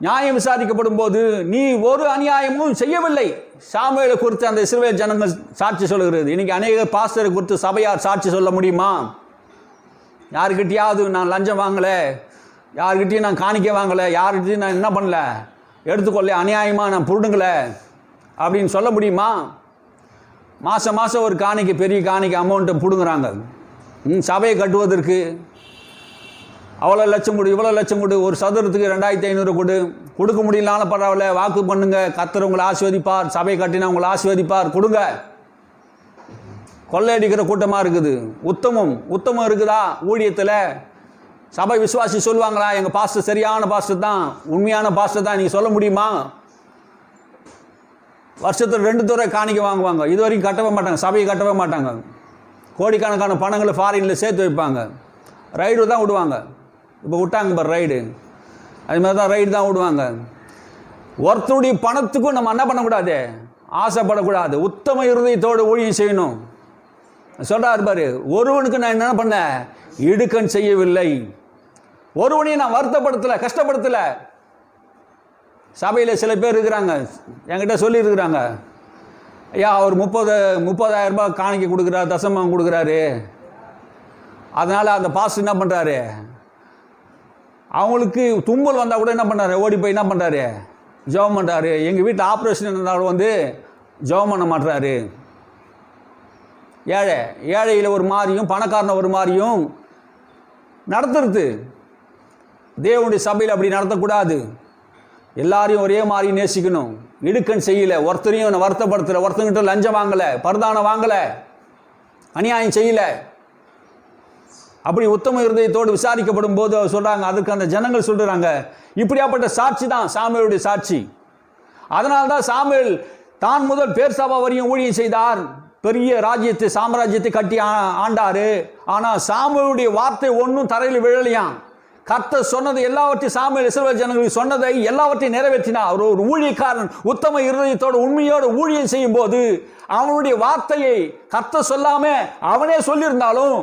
நியாயம் விசாரிக்கப்படும் போது நீ ஒரு அநியாயமும் செய்யவில்லை. சாமுவேலை குறித்து அந்த இஸ்ரவேல் ஜனங்கள் சாட்சி சொல்லுகிறது. இன்னைக்கு அநேக பாஸ்டரை குறித்து சபையார் சாட்சி சொல்ல முடியுமா? யாருக்கிட்டையாவது நான் லஞ்சம் வாங்கலை, யாருக்கிட்டையும் நான் காணிக்க வாங்கலை, யாருக்கிட்டையும் நான் என்ன பண்ணல, எடுத்துக்கொள்ள, அநியாயமாக நான் புடுங்கலை அப்படின்னு சொல்ல முடியுமா? மாதம் மாதம் ஒரு காணிக்கை, பெரிய காணிக்கை அமௌண்ட்டை பிடுங்குறாங்க. சபையை கட்டுவதற்கு அவ்வளோ லட்சம் கொடு, இவ்வளோ லட்சம் கொடு, ஒரு சதுரத்துக்கு 2500 கொடு, கொடுக்க முடியலனாலும் பரவாயில்ல, வாக்கு பண்ணுங்க, கர்த்தர் உங்களை ஆசீர்வதிப்பார், சபை கட்டினா உங்களை ஆசீர்வதிப்பார், கொடுங்க. கொள்ளையடிக்கிற கூட்டமாக இருக்குது. உத்தமம் இருக்குதா ஊழியத்தில்? சபை விசுவாசி சொல்லுவாங்களா, எங்கள் பாஸ்டர் சரியான பாஸ்டர் தான், உண்மையான பாஸ்டர் தான், நீங்கள் சொல்ல முடியுமா? வருஷத்தில் 2 தடவை காணிக்க வாங்குவாங்க, இது வரைக்கும் கட்டவே மாட்டாங்க, சபையை கட்டவே மாட்டாங்க. கோடிக்கணக்கான பணங்களை ஃபாரினில் சேர்த்து வைப்பாங்க, ரைடு தான் விடுவாங்க. இப்போ விட்டாங்க பார் ரைடு, அது மாதிரி தான் ரைடு தான் விடுவாங்க. ஒருத்தருடைய பணத்துக்கும் நம்ம என்ன பண்ணக்கூடாது, ஆசைப்படக்கூடாது. உத்தம இருதயத்தோடு ஊழியம் செய்யணும். சொல்கிறார் பாரு, ஒருவனுக்கு நான் என்ன பண்ணேன், இடுக்கண் செய்யவில்லை, ஒருவனையும் நான் வருத்தப்படுத்தலை, கஷ்டப்படுத்தலை. சபையில் சில பேர் இருக்கிறாங்க, என்கிட்ட சொல்லியிருக்கிறாங்க, ஐயா அவர் 30,000 ரூபாய் காணிக்க கொடுக்குறாரு, தசமம் கொடுக்குறாரு, அதனால் அந்த பாஸ்டர் என்ன பண்ணுறாரு, அவங்களுக்கு தும்பல் வந்தால் கூட என்ன பண்ணுறாரு, ஓடி போய் என்ன பண்ணுறாரு, ஜெபம் பண்ணுறாரு. எங்கள் வீட்டில் ஆப்ரேஷன் இருந்தாலும் வந்து ஜெபம் பண்ண மாட்டுறாரு. ஏழையில் ஒரு மாதிரியும் பணக்காரனை ஒரு மாதிரியும் நடத்துறது. தேவனுடைய சபையில் அப்படி நடத்தக்கூடாது. எல்லாரையும் ஒரே மாதிரி நேசிக்கணும். இடுக்கண் செய்யலை, ஒருத்தரையும் வருத்தப்படுத்தலை, ஒருத்தங்கிட்ட லஞ்சம் வாங்கலை, பரிதானம் வாங்கலை, அநியாயம் செய்யலை. அப்படி உத்தம இருதயத்தோடு விசாரிக்கப்படும் போது சொல்கிறாங்க, அதுக்கு அந்த ஜனங்கள் சொல்கிறாங்க, இப்படியாப்பட்ட சாட்சி தான் சாமுவேலுடைய சாட்சி. அதனால்தான் சாமுவேல் தான் முதல் பேர்சபா வரையும் ஊழியம் செய்தார், பெரிய ராஜ்யத்தை, சாம்ராஜ்யத்தை கட்டி ஆண்டாரு. ஆனால் சாமுவேலுடைய வார்த்தை ஒன்றும் தரையில் விழலையாம். கர்த்தர் சொன்னது எல்லாவற்றையும், சாமுவேல் இஸ்ரவேல் ஜனங்களுக்கு சொன்னதை எல்லாவற்றையும் நிறைவேற்றினார். ஒரு ஊழியக்காரன் உத்தம இருதயத்தோடு உண்மையோடு ஊழியம் செய்யும் போது அவனுடைய வார்த்தையை கர்த்தர் சொல்லாம அவனே சொல்லியிருந்தாலும்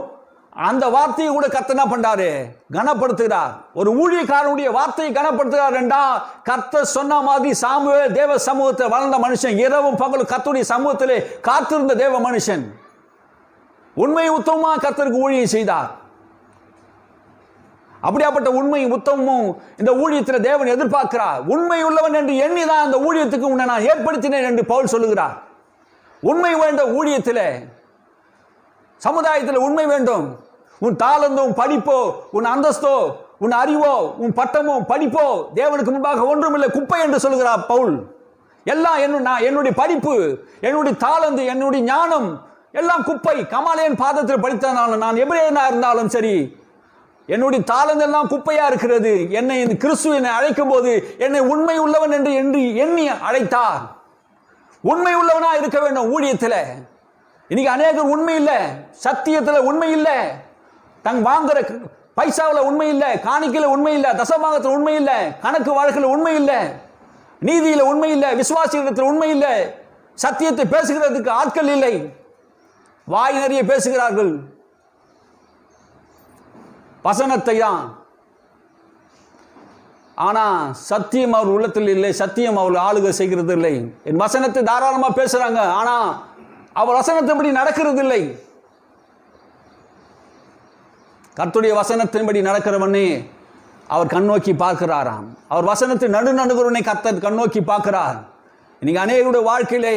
அந்த வார்த்தையை கூட கர்த்தர் என்ன பண்றாரு? கனப்படுத்துகிறார். ஒரு ஊழியக்காரனுடைய வார்த்தையை கனப்படுத்துகிறார் என்றால், கர்த்தர் சொன்ன மாதிரி சாமுவேல் தேவ சமூகத்தில் வளர்ந்த மனுஷன், இரவும் பகலும் கர்த்தருடைய சமூகத்திலே காத்திருந்த தேவ மனுஷன், உண்மை உத்தமமா கர்த்தருக்கு ஊழியம் செய்தார். அப்படியாப்பட்ட உண்மை உத்தமும் இந்த ஊழியத்தில் தேவன் எதிர்பார்க்கிறார். உண்மை உள்ளவன் என்று எண்ணிதான் அந்த ஊழியத்துக்கு உன்னை நான் ஏற்படுத்தினேன் என்று பவுல் சொல்லுகிறார். உண்மை வேண்டும். ஊழியத்தில், சமுதாயத்தில் உண்மை வேண்டும். உன் தாளந்தோ, படிப்போ, உன் அந்தஸ்தோ, உன் அறிவோ, உன் பட்டமோ, படிப்போ தேவனுக்கு முன்பாக ஒன்றுமில்லை, குப்பை என்று சொல்லுகிறார் பவுல். எல்லாம் என்னுடைய படிப்பு, என்னுடைய தாளந்து, என்னுடைய ஞானம் எல்லாம் குப்பை. கமாலேயன் பாதத்தில் படித்தனாலும், நான் எபிரேயனா இருந்தாலும் சரி, என்னுடைய தாளந்து எல்லாம் குப்பையா இருக்கிறது. என்னை கிறிஸ்து என்னை அழைக்கும் போது என்னை உண்மை உள்ளவன் என்று எண்ணி அழைத்தார். உண்மை உள்ளவனா இருக்க வேண்டும் ஊழியத்தில். இன்னைக்கு அநேகர் உண்மை இல்லை, சத்தியத்தில் உண்மை இல்லை, தங்க வாங்குற பைசாவில் உண்மை இல்லை, காணிக்கையில் உண்மை இல்லை, தசமாகத்தில் உண்மை இல்லை, கணக்கு வழக்கில் உண்மை இல்லை, நீதியில் உண்மை இல்லை, விசுவாசிகளிடத்தில் உண்மை இல்லை, சத்தியத்தை பேசுகிறதுக்கு ஆட்கள் இல்லை, வாய் நிறைய பேசுகிறார்கள், வசனத்தை தான். ஆனா சத்தியம் அவர் உள்ளத்தில் இல்லை, சத்தியம் அவர் ஆளுகை செய்கிறது இல்லை. என் வசனத்தை தாராளமாக பேசுறாங்க, ஆனா அவர் வசனத்தின்படி நடக்கிறது இல்லை. கர்த்தருடைய வசனத்தின்படி நடக்கிறவனே அவர் கண்ணோக்கி பார்க்கிறாராம். அவர் வசனத்தை நடுநடுகிறவனை கர்த்தர் கண்ணோக்கி பார்க்கிறார். இன்னைக்கு அநேகருடைய வாழ்க்கையிலே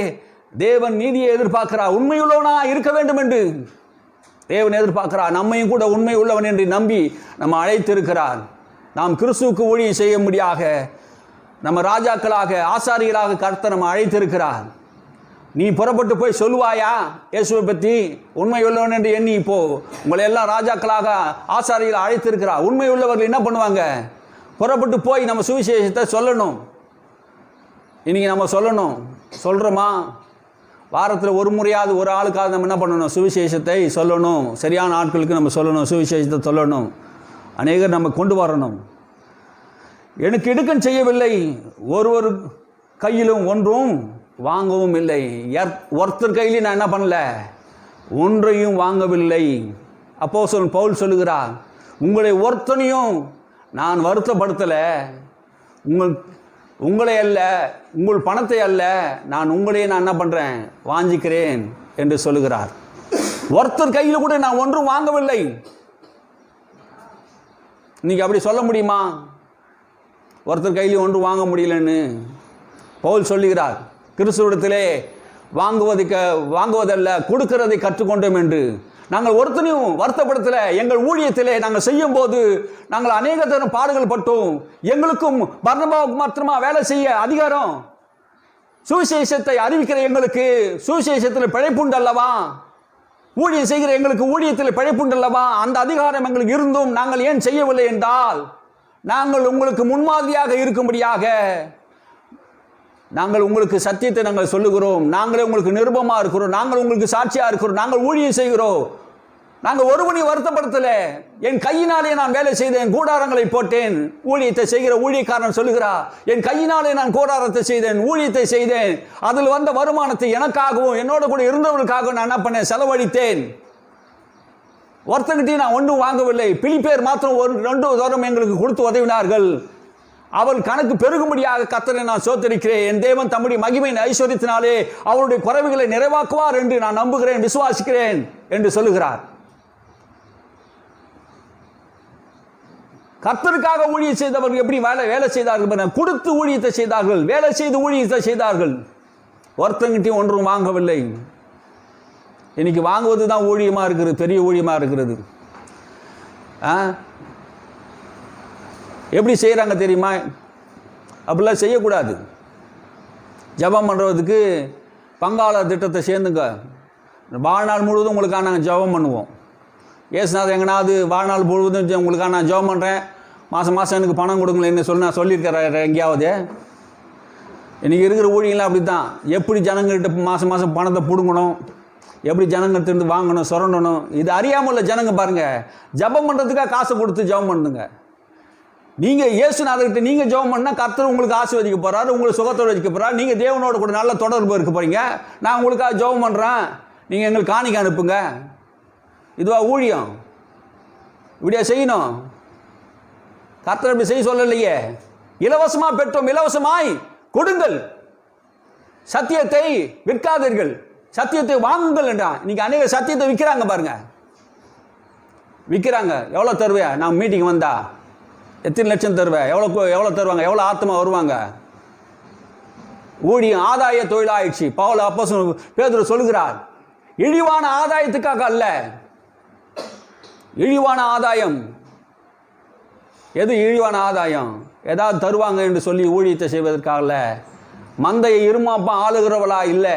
தேவன் நீதியை எதிர்பார்க்கிறார். உண்மையுள்ளவனா இருக்க வேண்டும் என்று தேவன் எதிர்பார்க்கிறார். நம்மையும் கூட உண்மை உள்ளவன் என்று நம்பி நம்ம அழைத்திருக்கிறார். நாம் கிறிஸ்துவுக்கு ஊழியம் செய்ய முடியாக நம்ம ராஜாக்களாக, ஆசாரியர்களாக கர்த்தர் நம்ம அழைத்திருக்கிறார். நீ புறப்பட்டு போய் சொல்லுவாயா இயேசுவை பற்றி? உண்மை உள்ளவன் என்று எண்ணி இப்போ உங்களை எல்லாம் ராஜாக்களாக, ஆசாரிகளை அழைத்திருக்கிறார். உண்மை உள்ளவர்கள் என்ன பண்ணுவாங்க? புறப்பட்டு போய் நம்ம சுவிசேஷத்தை சொல்லணும். இன்னைக்கு நம்ம சொல்லணும். சொல்கிறோமா? வாரத்தில் ஒரு முறையாவது ஒரு ஆளுக்காவது நம்ம என்ன பண்ணணும்? சுவிசேஷத்தை சொல்லணும். சரியான ஆட்களுக்கு நம்ம சொல்லணும், சுவிசேஷத்தை சொல்லணும். அநேகர் நம்ம கொண்டு வரணும். எனக்கு இடுக்கன் செய்யவில்லை, ஒரு கையிலும் ஒன்றும் வாங்கவும் இல்லை. ஒருத்தர் கையிலையும் நான் என்ன பண்ணல? ஒன்றையும் வாங்கவில்லை. அப்போஸ்தலன் பவுல் சொல்லுகிறார், உங்களை ஒருத்தனையும் நான் வருத்தப்படுத்தலை. உங்களை அல்ல, உங்கள் பணத்தை அல்ல, நான் உங்களையே நான் என்ன பண்ணுறேன்? வாஞ்சிக்கிறேன் என்று சொல்லுகிறார். ஒருத்தர் கையில் கூட நான் ஒன்றும் வாங்கவில்லை. இன்னைக்கு அப்படி சொல்ல முடியுமா? ஒருத்தர் கையிலையும் ஒன்றும் வாங்க முடியலன்னு பவுல் சொல்லுகிறார். கிறிஸ்துவிடத்திலே வாங்குவதல்ல, கொடுக்கிறதை கற்றுக்கொண்டோம் என்று. நாங்கள் ஒருத்தனையும் வருத்தப்படுத்தல. எங்கள் ஊழியத்திலே நாங்கள் செய்யும் போது நாங்கள் அநேக தரம் பாடுகள் பட்டோம். எங்களுக்கும் பர்னபாவுக்கு மாத்திரமா வேலை செய்ய அதிகாரம்? சுவிசேஷத்தை அறிவிக்கிற எங்களுக்கு சுவிசேஷத்தில் பிழைப்புண்டு அல்லவா? ஊழியம் செய்கிற எங்களுக்கு ஊழியத்தில் பிழைப்புண்டு அல்லவா? அந்த அதிகாரம் எங்களுக்கு இருந்தும் நாங்கள் ஏன் செய்யவில்லை என்றால், நாங்கள் உங்களுக்கு முன்மாதிரியாக இருக்கும்படியாக நாங்கள் உங்களுக்கு சத்தியத்தை நாங்கள் சொல்லுகிறோம். நாங்களே உங்களுக்கு நிருபமாக இருக்கிறோம். நாங்கள் உங்களுக்கு சாட்சியாக இருக்கிறோம். நாங்கள் ஊழியம் செய்கிறோம். நாங்கள் ஒருவனையும் வருத்தப்படுத்தலை. என் கையினாலே நான் வேலை செய்தேன், கூடாரங்களை போட்டேன். ஊழியத்தை செய்கிற ஊழியக்காரன் சொல்லுகிறார், என் கையினாலே நான் கூடாரத்தை செய்தேன், ஊழியத்தை செய்தேன். அதில் வந்த வருமானத்தை எனக்காகவும் என்னோட கூட இருந்தவர்களுக்காகவும் நான் என்ன பண்ணேன்? செலவழித்தேன். ஒருத்தங்கிட்டையும் நான் ஒன்றும் வாங்கவில்லை. பிலிப்பேர் மாத்திரம் 2 தரம் எங்களுக்கு கொடுத்து உதவினார்கள். அவள் கணக்கு பெருகும்படியாக கர்த்தரை நான் சோத்தரிக்கிறேன். என் தேவன் தம்முடைய மகிமையின் ஐஸ்வரியத்தினாலே அவருடைய குறைவுகளை நிறைவாக்குவார் என்று நான் நம்புகிறேன், விசுவாசிக்கிறேன் என்று சொல்லுகிறார். கர்த்தருக்காக ஊழியம் செய்தவர்கள் எப்படி வேலை செய்தார்கள்? கொடுத்து ஊழியத்தை செய்தார்கள், வேலை செய்து ஊழியத்தை செய்தார்கள். ஒருத்தங்கிட்டையும் ஒன்றும் வாங்கவில்லை. இன்னைக்கு வாங்குவது தான் ஊழியமாக இருக்கிறது, பெரிய ஊழியமாக இருக்கிறது. எப்படி செய்கிறாங்க தெரியுமா? அப்படிலாம் செய்யக்கூடாது. ஜபம் பண்ணுறதுக்கு பங்காளர் திட்டத்தை சேர்ந்துங்க. வாழ்நாள் முழுவதும் உங்களுக்காக நாங்கள் ஜபம் பண்ணுவோம். ஏசுநாதர் எங்கனாவது வாழ்நாள் முழுவதும் உங்களுக்காக நான் ஜபம் பண்ணுறேன், மாதம் மாதம் எனக்கு பணம் கொடுங்களேன்னு சொல்லி நான் சொல்லியிருக்கிறேன் எங்கேயாவது? இன்றைக்கி இருக்கிற ஊழியெல்லாம் அப்படி தான். எப்படி ஜனங்கள்கிட்ட மாதம் மாதம் பணத்தை பிடுங்கணும், எப்படி ஜனங்கள்கிட்ட வாங்கணும், சுரண்டணும், இது அறியாமல் உள்ள ஜனங்க பாருங்கள். ஜபம் பண்ணுறதுக்காக காசை கொடுத்து ஜபம் பண்ணுங்க. நீங்கள் இயேசுநாதர்கிட்ட நீங்கள் ஜெபம் பண்ணால் கர்த்தர் உங்களுக்கு ஆசீர்வதிக்க போகிறாரு, உங்களுக்கு சுகத்தோடு வச்சுக்க போகிறார். நீங்கள் தேவனோட கூட நல்ல தொடர்பு இருக்க போகிறீங்க. நான் உங்களுக்காக ஜெபம் பண்ணுறேன், நீங்கள் எங்களுக்கு காணிக்க அனுப்புங்க. இதுவா ஊழியம்? இப்படியா செய்யணும்? கர்த்தர் இப்படி செய்ய சொல்லலையே. இலவசமாக பெற்றோம், இலவசமாய் கொடுங்கள், சத்தியத்தை விற்காதீர்கள், சத்தியத்தை வாங்குங்கள் என்றான். இன்னைக்கு அநேக சத்தியத்தை விற்கிறாங்க பாருங்க, விற்கிறாங்க. எவ்வளோ தருவேன்? நான் மீட்டிங் வந்தா எத்தனை லட்சம் தருவேன்? எவ்வளோ தருவாங்க? எவ்வளோ ஆத்மா வருவாங்க? ஊழியம் ஆதாய தொழிலாயிடுச்சு. பவுல் அப்போஸ்தலன் பேதுரு சொல்லுகிறார், இழிவான ஆதாயத்துக்காக அல்ல. இழிவான ஆதாயம் எது? இழிவான ஆதாயம் ஏதாவது தருவாங்க என்று சொல்லி ஊழியத்தை செய்வதற்காக அல்ல. மந்தையை இருமாப்பா ஆளுகிறவளா இல்லை,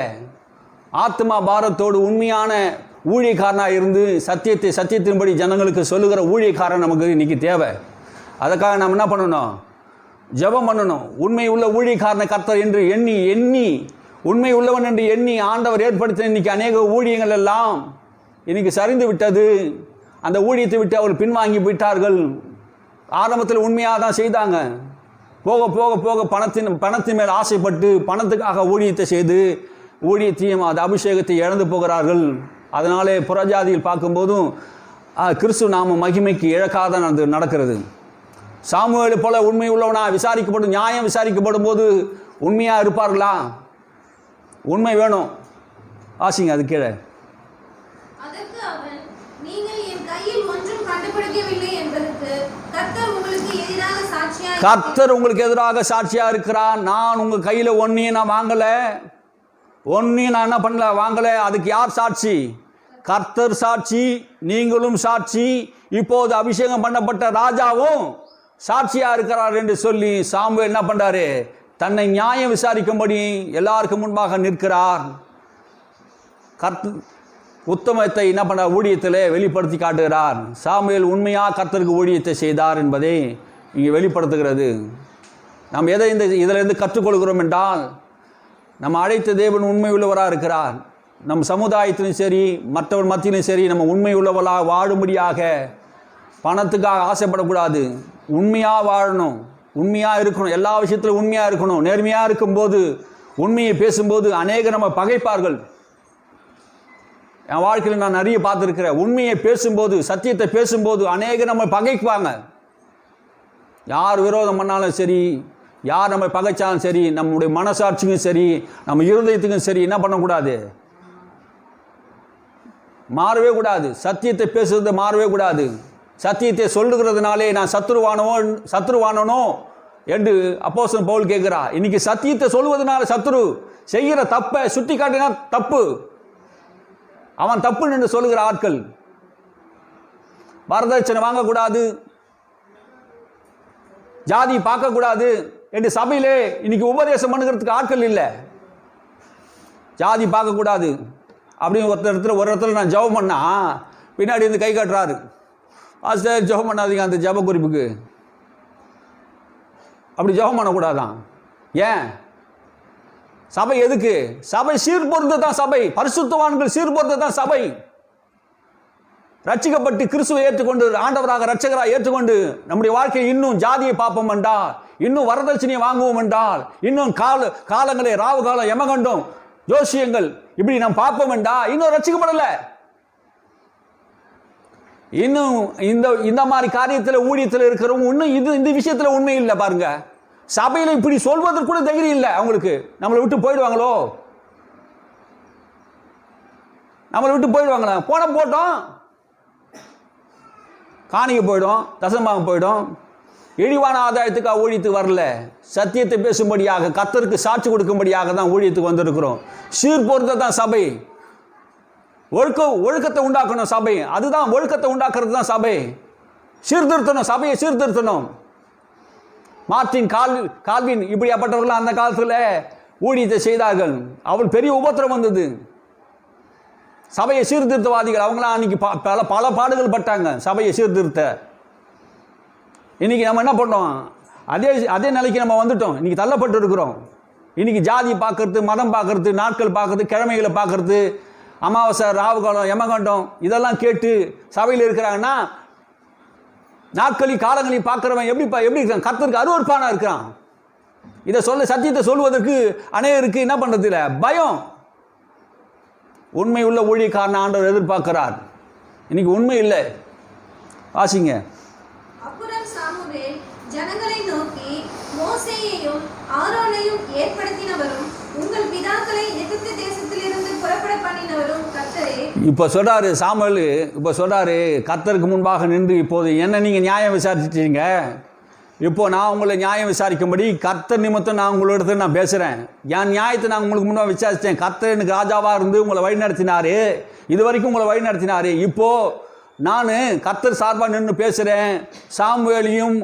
ஆத்மா பாரத்தோடு உண்மையான ஊழியக்காரனாக இருந்து சத்தியத்தின்படி ஜனங்களுக்கு சொல்லுகிற ஊழியக்காரன் நமக்கு இன்னைக்கு தேவை. அதுக்காக நம்ம என்ன பண்ணணும்? ஜெபம் பண்ணணும். உண்மை உள்ள ஊழியக்காரனை கர்த்தர் என்று எண்ணி உண்மை உள்ளவன் என்று எண்ணி ஆண்டவர் ஏற்படுத்தின இன்னைக்கு அநேக ஊழியங்கள் எல்லாம் இன்னைக்கு சரிந்து விட்டது. அந்த ஊழியத்தை விட்டு அவர் பின்வாங்கி விட்டார்கள். ஆரம்பத்தில் உண்மையாக தான் செய்தாங்க. போக போக போக பணத்தின் மேல் ஆசைப்பட்டு பணத்துக்காக ஊழியத்தை செய்து ஊழியத்தையும் அது அபிஷேகத்தை இழந்து போகிறார்கள். அதனாலே புறஜாதியில் பார்க்கும்போதும் கிறிஸ்து நாம மகிமைக்கு இழக்காத நடக்கிறது. சாமுவேலை போல உண்மை உள்ளவனா விசாரிக்கப்படும், நியாயம் விசாரிக்கப்படும் போது உண்மையாக இருப்பார்களா? உண்மை வேணும். ஆசிங்க அது கீழே. அதற்கு அவன், நீங்கள் என் கையில் ஒன்றும் கண்டுபிடிக்கவில்லை என்பதற்கு கர்த்தர் உங்களுக்கு எதிராக சாட்சியாக கர்த்தர் உங்களுக்கு எதிராக சாட்சியாக இருக்கிறார். நான் உங்கள் கையில் ஒன்றையும் நான் வாங்கலை, ஒன்றையும் நான் என்ன பண்ணல, வாங்கலை. அதுக்கு யார் சாட்சி? கர்த்தர் சாட்சி, நீங்களும் சாட்சி, இப்போது அபிஷேகம் பண்ணப்பட்ட ராஜாவும் சாட்சியா இருக்கிறார் என்று சொல்லி சாமுவேல் என்ன பண்றாரு? தன்னை நியாயம் விசாரிக்கும்படி எல்லாருக்கும் முன்பாக நிற்கிறார். உத்தமத்தை என்ன பண்றார்? ஊழியத்திலே வெளிப்படுத்தி காட்டுகிறார். சாமுவேல் உண்மையாக கர்த்தருக்கு ஊழியத்தை செய்தார் என்பதை இங்கே வெளிப்படுத்துகிறது. நாம் எதை இதிலிருந்து கற்றுக்கொள்கிறோம் என்றால், நம்ம அழைத்த தேவன் உண்மை உள்ளவராக இருக்கிறார். நம் சமுதாயத்திலும் சரி மற்றவர் மத்தியிலும் சரி நம்ம உண்மை உள்ளவர்களாக வாழும்படியாக பணத்துக்காக ஆசைப்படக்கூடாது. உண்மையாக வாழணும், உண்மையாக இருக்கணும், எல்லா விஷயத்திலும் உண்மையாக இருக்கணும். நேர்மையாக இருக்கும்போது, உண்மையை பேசும்போது அநேக நம்ம பகைப்பார்கள். என் வாழ்க்கையில் நான் நிறைய பார்த்துருக்கிறேன். உண்மையை பேசும்போது, சத்தியத்தை பேசும்போது அநேக நம்ம பகைக்குவாங்க. யார் விரோதம் பண்ணாலும் சரி, யார் நம்ம பகைச்சாலும் சரி, நம்முடைய மனசாட்சிக்கும் சரி நம்ம இருதயத்துக்கும் சரி என்ன பண்ணக்கூடாது? மாறவே கூடாது. சத்தியத்தை பேசுறது மாறவே கூடாது. சத்தியத்தை சொல்லுகிறதுனாலே நான் சத்ருவானனோ என்று அப்போஸ்தலன் பவுல் கேட்கிறார். இன்னைக்கு சத்தியத்தை சொல்வதனால சத்ரு செய்கிற தப்பை சுட்டி காட்டினா தப்பு, அவன் தப்பு என்று சொல்லுகிற ஆட்கள். வரதட்சணை வாங்கக்கூடாது, ஜாதி பார்க்கக்கூடாது என்று சபையிலே இன்னைக்கு உபதேசம் பண்ணுகிறதுக்கு ஆட்கள் இல்லை. ஜாதி பார்க்கக்கூடாது அப்படின்னு ஒரு இடத்துல நான் ஜெபம் பண்ணா பின்னாடி இருந்து கை காட்டுறாரு, ஆசிரியர் ஜெபம் பண்ணாதீங்க அந்த ஜெப குறிப்புக்கு. அப்படி ஜெபம் பண்ணக்கூடாதான். ஏன்? சபை எதுக்கு? சபை சீர்பொருந்த தான் சபை. பரிசுத்தவான்கள் சீர்பொருந்த தான் சபை. ரட்சிக்கப்பட்டு கிறிஸ்துவை ஏற்றுக்கொண்டு ஆண்டவராக ரட்சகராக ஏற்றுக்கொண்டு நம்முடைய வாழ்க்கையை இன்னும் ஜாதியை பார்ப்போம் என்றால், இன்னும் வரதட்சணையை வாங்குவோம் என்றால், இன்னும் காலங்களை ராவு காலம் யமகண்டம் ஜோசியங்கள் இப்படி நாம் பார்ப்போம் என்றா இன்னும் ரட்சிக்கப்படலை. இன்னும் இந்த மாதிரி காரியத்தில் ஊழியத்தில் இருக்கிறவங்க இன்னும் இந்த விஷயத்தில் உண்மை இல்லை. பாருங்க, சபையில் இப்படி சொல்வதற்கு கூட தைரியம் இல்லை அவங்களுக்கு. நம்மளை விட்டு போயிடுவாங்களோ, நம்மளை விட்டு போயிடுவாங்களா? போட்டோம், காணிக்க போயிடும், தசமாகம் போயிடும். இழிவான ஆதாயத்துக்காக ஊழியத்துக்கு வரல, சத்தியத்தை பேசும்படியாக கர்த்தருக்கு சாட்சி கொடுக்கும்படியாக தான் ஊழியத்துக்கு வந்திருக்கிறோம். சீர்பொருந்த தான் சபை. ஒழுக்கத்தை உண்டாக்கணும் சபை. அதுதான் ஒழுக்கத்தை உண்டாக்குறது தான் சபை. சீர்திருத்தணும், சபையை சீர்திருத்தணும். மார்ட்டின் கால்வின் இப்படியாப்பட்டவர்கள் அந்த காலத்தில் ஊழியத்தை செய்தார்கள். அவள் பெரிய உபத்திரம் வந்தது. சபையை சீர்திருத்தவாதிகள் அவங்களாம் அன்னைக்கு பல பாடுகள் பட்டாங்க சபையை சீர்திருத்த. இன்னைக்கு நம்ம என்ன பண்ணோம்? அதே நிலைக்கு நம்ம வந்துட்டோம். இன்னைக்கு தள்ளப்பட்டு இருக்கிறோம். இன்னைக்கு ஜாதி பார்க்கறது, மதம் பார்க்கறது, நாட்கள் பார்க்கறது, கிழமைகளை பார்க்கறது, அமாவாசை ராவுகாலம் யமகண்டம் இதெல்லாம் கேட்டு சபையில் இருக்கிறாங்கன்னா, நாட்களி காலங்களி பார்க்குறவன் எப்படி இருக்கான்? கர்த்தருக்கு அருவருப்பானா இருக்கிறான். இதை சத்தியத்தை சொல்வதற்கு அநேகருக்கு என்ன பண்ணுறது இல்லை, பயம். உண்மை உள்ள ஊழியக்காரன் ஆண்டவர் எதிர்பார்க்கிறார். இன்னைக்கு உண்மை இல்லை. வாசிங்க. அப்புறம் சாமுவேல் ஜனங்களை நோக்கி, மோசேயையும் ஆரோனையும் ஏற்படுத்தினவரும் உங்கள் பிதாக்களை எகிப்து தேசத்திலிருந்து புறப்பட பண்ணினவரும் கர்த்தரே. இப்போ சொல்கிறாரு சாமுவேல், இப்போ சொல்கிறாரு கர்த்தருக்கு முன்பாக நின்று, இப்போது என்ன நீங்கள் நியாயம் விசாரிச்சிட்டீங்க, இப்போது நான் உங்களை நியாயம் விசாரிக்கும்படி கர்த்தர் நிமித்தம் நான் உங்களிடத்தில் நான் பேசுகிறேன். என் நியாயத்தை நான் உங்களுக்கு முன்னாடி விசாரித்தேன். கர்த்தர் எனக்கு ராஜாவாக இருந்து உங்களை வழி நடத்தினார், இது வரைக்கும் உங்களை வழி நடத்தினார். இப்போது நான் கர்த்தர் சார்பாக நின்று பேசுகிறேன். சாமுவேலையும்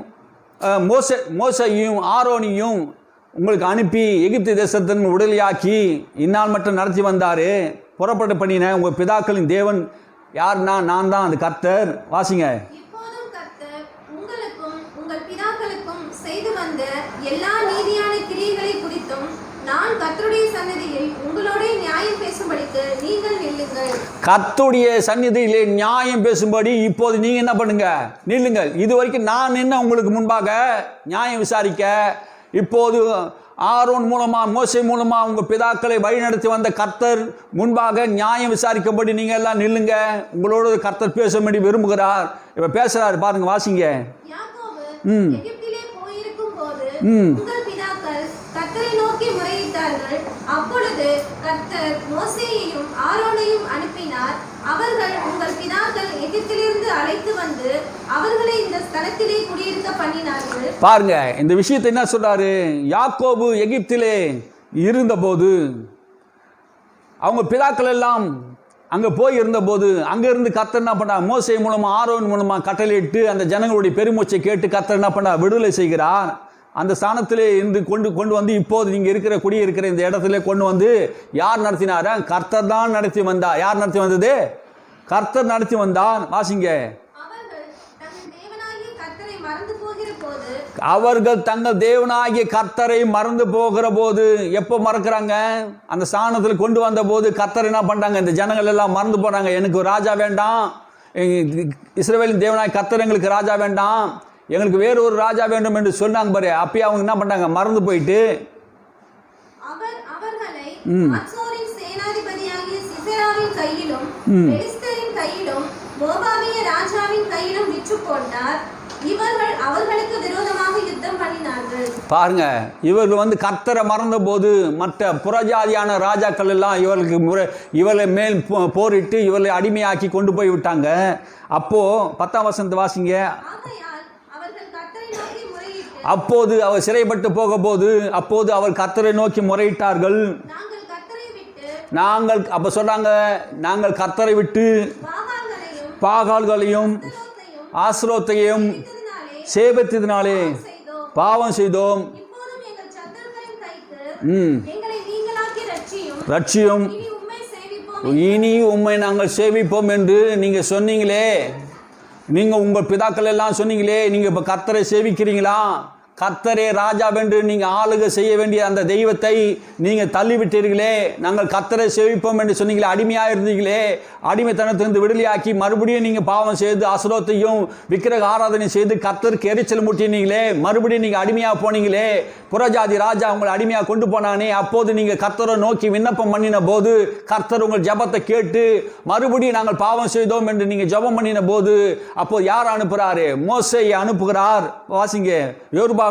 மோசையும் ஆரோனையும் உங்களுக்கு அனுப்பி எகிப்து தேசத்தின் விடுதலையாக்கி இந்நாள் மட்டும் நடத்தி வந்தார். புறப்பட்டு பண்ணினேன். உங்கள் பிதாக்களின் தேவன் யாருன்னா நான் தான், அது கர்த்தர். வாசிங்க. இப்போதும் கர்த்தர் உங்களுக்கும் உங்கள் பிதாக்களுக்கும் செய்து வந்த எல்லா நீதியான கிரியைகளை குறித்தும் நான் கர்த்தருடைய சந்நிதியில் உங்களோட நியாயம் பேசும்படிக்கு நீங்கள் நில்லுங்கள். கர்த்தருடைய சந்நிதியிலே நியாயம் பேசும்படி இப்போது நீங்கள் என்ன பண்ணுங்க, நில்லுங்கள். இது வரைக்கும் நான் நின்று உங்களுக்கு முன்பாக நியாயம் விசாரிக்க, இப்போது ஆரோன் மூலமாக மோசே மூலமாக உங்கள் பிதாக்களை வழிநடத்தி வந்த கர்த்தர் முன்பாக நியாயம் விசாரிக்கும்படி நீங்கள் எல்லாம் நில்லுங்க. உங்களோட கர்த்தர் பேசும்படி விரும்புகிறார். இப்போ பேசுகிறாரு பாருங்க, வாசிங்க. யாக்கோபு எகிப்திலே போயிருக்கும் போது உங்கள் பிதாக்கள் கர்த்தரை நோக்கி முறையிட்டார்கள். அப்பொழுது கர்த்தர் மோசேயையும் ஆரோனையும் அனுப்பினார். அவர்கள் உங்கள் பிதாக்கள் எகிப்திலிருந்து அழைத்து வந்து அவர்களை இந்த ஸ்தலத்திலே குடியிருக்க பண்ணினார்கள். பாருங்க இந்த விஷயத்தை என்ன சொல்றாரு. யாக்கோபு எகிப்திலே இருந்தபோது அவங்க பிதாக்கள் எல்லாம் அங்கே போய் இருந்தபோது அங்கேருந்து கர்த்தர் என்ன பண்ணா, மோசே மூலமாக ஆரோன் மூலமாக கட்டளையிட்டு அந்த ஜனங்களுடைய பெருமூச்சை கேட்டு கர்த்தர் என்ன பண்ணா, விடுதலை செய்கிறார். அந்த ஸ்தானத்திலே இருந்து கொண்டு வந்து இப்போது நீங்கள் இருக்கிற குடியிருக்கிற இந்த இடத்துல கொண்டு வந்து யார் நடத்தினாரா, கர்த்தர் தான் நடத்தி வந்தார். யார் நடத்தி வந்தது? கர்த்தர் நடத்தி வந்தார். வாசிங்க. அவர்கள் தங்கள் தேவனாகிய கர்த்தரை மறந்து போகிற போது, எப்போ மறக்கிறாங்க? அந்த ஸ்தானத்தில் கொண்டு வந்த போது கர்த்தர் என்ன பண்ணுறாங்க, இந்த ஜனங்கள் எல்லாம் மறந்து போகிறாங்க. எனக்கு ராஜா வேண்டாம், இஸ்ரவேலின் தேவனாகிய கர்த்தர் எங்களுக்கு ராஜா வேண்டாம், எங்களுக்கு வேறு ஒரு ராஜா வேண்டும் என்று சொன்னாங்க பாரு. அப்பயே அவங்க என்ன பண்ணாங்க, மறந்து போயிட்டு சேனாதிபதியாகிய சிசெராவின் கையிலும் பெலிஸ்தரின் கையிலும் மோவாபிய ராஜாவின் கையிலும் விற்று போட்டார். இவர்கள் அவர்களுக்கு விரோதமாக யுத்தம் பண்ணினார்கள். பாருங்க, இவர்கள் வந்து கர்த்தரை மறந்த போது மற்ற புறஜாதியான ராஜாக்கள் எல்லாம் இவர்களை மேல் போரிட்டு இவர்களை அடிமையாக்கி கொண்டு போய் விட்டாங்க. அப்போ 10ஆம் வசனத்தை வாசிங்க. அப்போது அவர் சிறைப்பட்டு போக போது அப்போது அவர் கர்த்தரை நோக்கி முறையிட்டார்கள். நாங்கள் அப்ப சொல்றாங்க, நாங்கள் கர்த்தரை விட்டு பாகால்களையும் ஆஸ்ரோத்தையும் சேபத்தினாலே பாவம் செய்தோம். ரட்சியும் இனி உம்மை நாங்கள் சேவிப்போம் என்று நீங்க சொன்னீங்களே. நீங்க உங்கள் பிதாக்கள் எல்லாம் சொன்னீங்களே, நீங்க இப்ப கர்த்தரை சேவிக்கிறீங்களா? கர்த்தரே ராஜா வென்று நீங்க ஆளுகை செய்ய வேண்டிய அந்த தெய்வத்தை நீங்க தள்ளிவிட்டீர்களே. நாங்கள் கர்த்தரை சேவிப்போம் என்று சொன்னீங்களே, அடிமையா இருந்தீங்களே. அடிமைத்தனத்திலிருந்து விடுதலையாக்கி மறுபடியும் நீங்க பாவம் செய்து அசுரத்தையும் விக்கிரக ஆராதனை செய்து கர்த்தருக்கு எரிச்சல் முட்டினீங்களே. மறுபடியும் நீங்க அடிமையா போனீங்களே. புறஜாதி ராஜா உங்களை அடிமையா கொண்டு போனானே. அப்போது நீங்க கர்த்தரை நோக்கி விண்ணப்பம் பண்ணின போது கர்த்தர் உங்கள் ஜபத்தை கேட்டு மறுபடியும் நாங்கள் பாவம் செய்தோம் என்று நீங்க ஜபம் பண்ணின போது அப்போ யார் அனுப்புறாரு? மோசேயை அனுப்புகிறார். வாசிங்க. யோர்பாக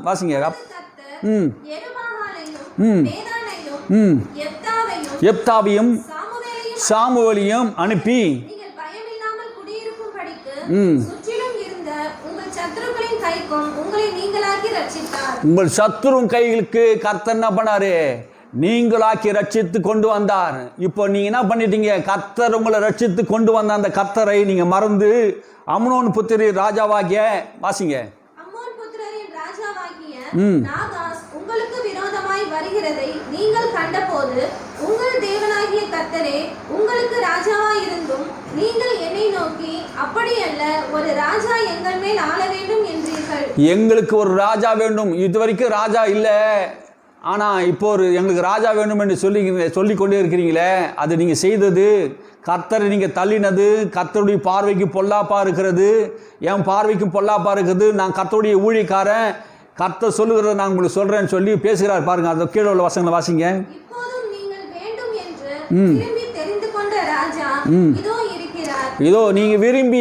வாசிங்க. எப்தாவையும் சாமுவேலையும் அனுப்பி உங்கள் சத்துருவின் கைகளுக்கு கர்த்தர் என்ன பண்ணாரு? நீங்களாக்கி ரட்சித்து கொண்டு வந்தார். இப்போ நீங்க என்ன பண்ணிட்டீங்க? கர்த்தர் உங்களை ரட்சித்து கொண்டு வந்த அந்த கர்த்தரை நீங்க மறந்து அம்னோன் புத்திரி ராஜாவாகிய வாசிங்க. உங்களுக்கு விரோதமாய் வருகிறதை நீங்கள் கண்டபோது உங்கள் தேவனாகிய கர்த்தரே உங்களுக்கு ராஜாவாய் இருந்தும் நீங்கள் என்னை நோக்கி அப்படியல்ல, ஒரு ராஜா எங்கள் மேல் ஆள வேண்டும் என்றீர்கள். எங்களுக்கு ஒரு ராஜா வேண்டும், இதுவரைக்கும் ராஜா இல்லை, ஆனா இப்போ எங்களுக்கு ராஜா வேண்டும் என்று சொல்லிக் கொண்டே இருக்கிறீங்களே. அது நீங்க செய்தது கர்த்தரை நீங்க தள்ளினது. கர்த்தருடைய பார்வைக்கு பொல்லாப்பா இருக்கிறது, என் பார்வைக்கும் பொல்லாப்பா இருக்குது. நான் கர்த்தருடைய ஊழியக்காரன், கர்த்தர் சொல்லுகிறத நான் உங்களுக்கு சொல்றேன்னு சொல்லி பேசுகிறார். பாருங்க, அந்த கீழே உள்ள வசனங்களை வாசிங்க. இப்போதும் நீங்கள் வேண்டும் என்று திரும்பி தெரிந்து கொண்ட ராஜா இதோ இருக்கிறார். இதோ நீங்கள் விரும்பி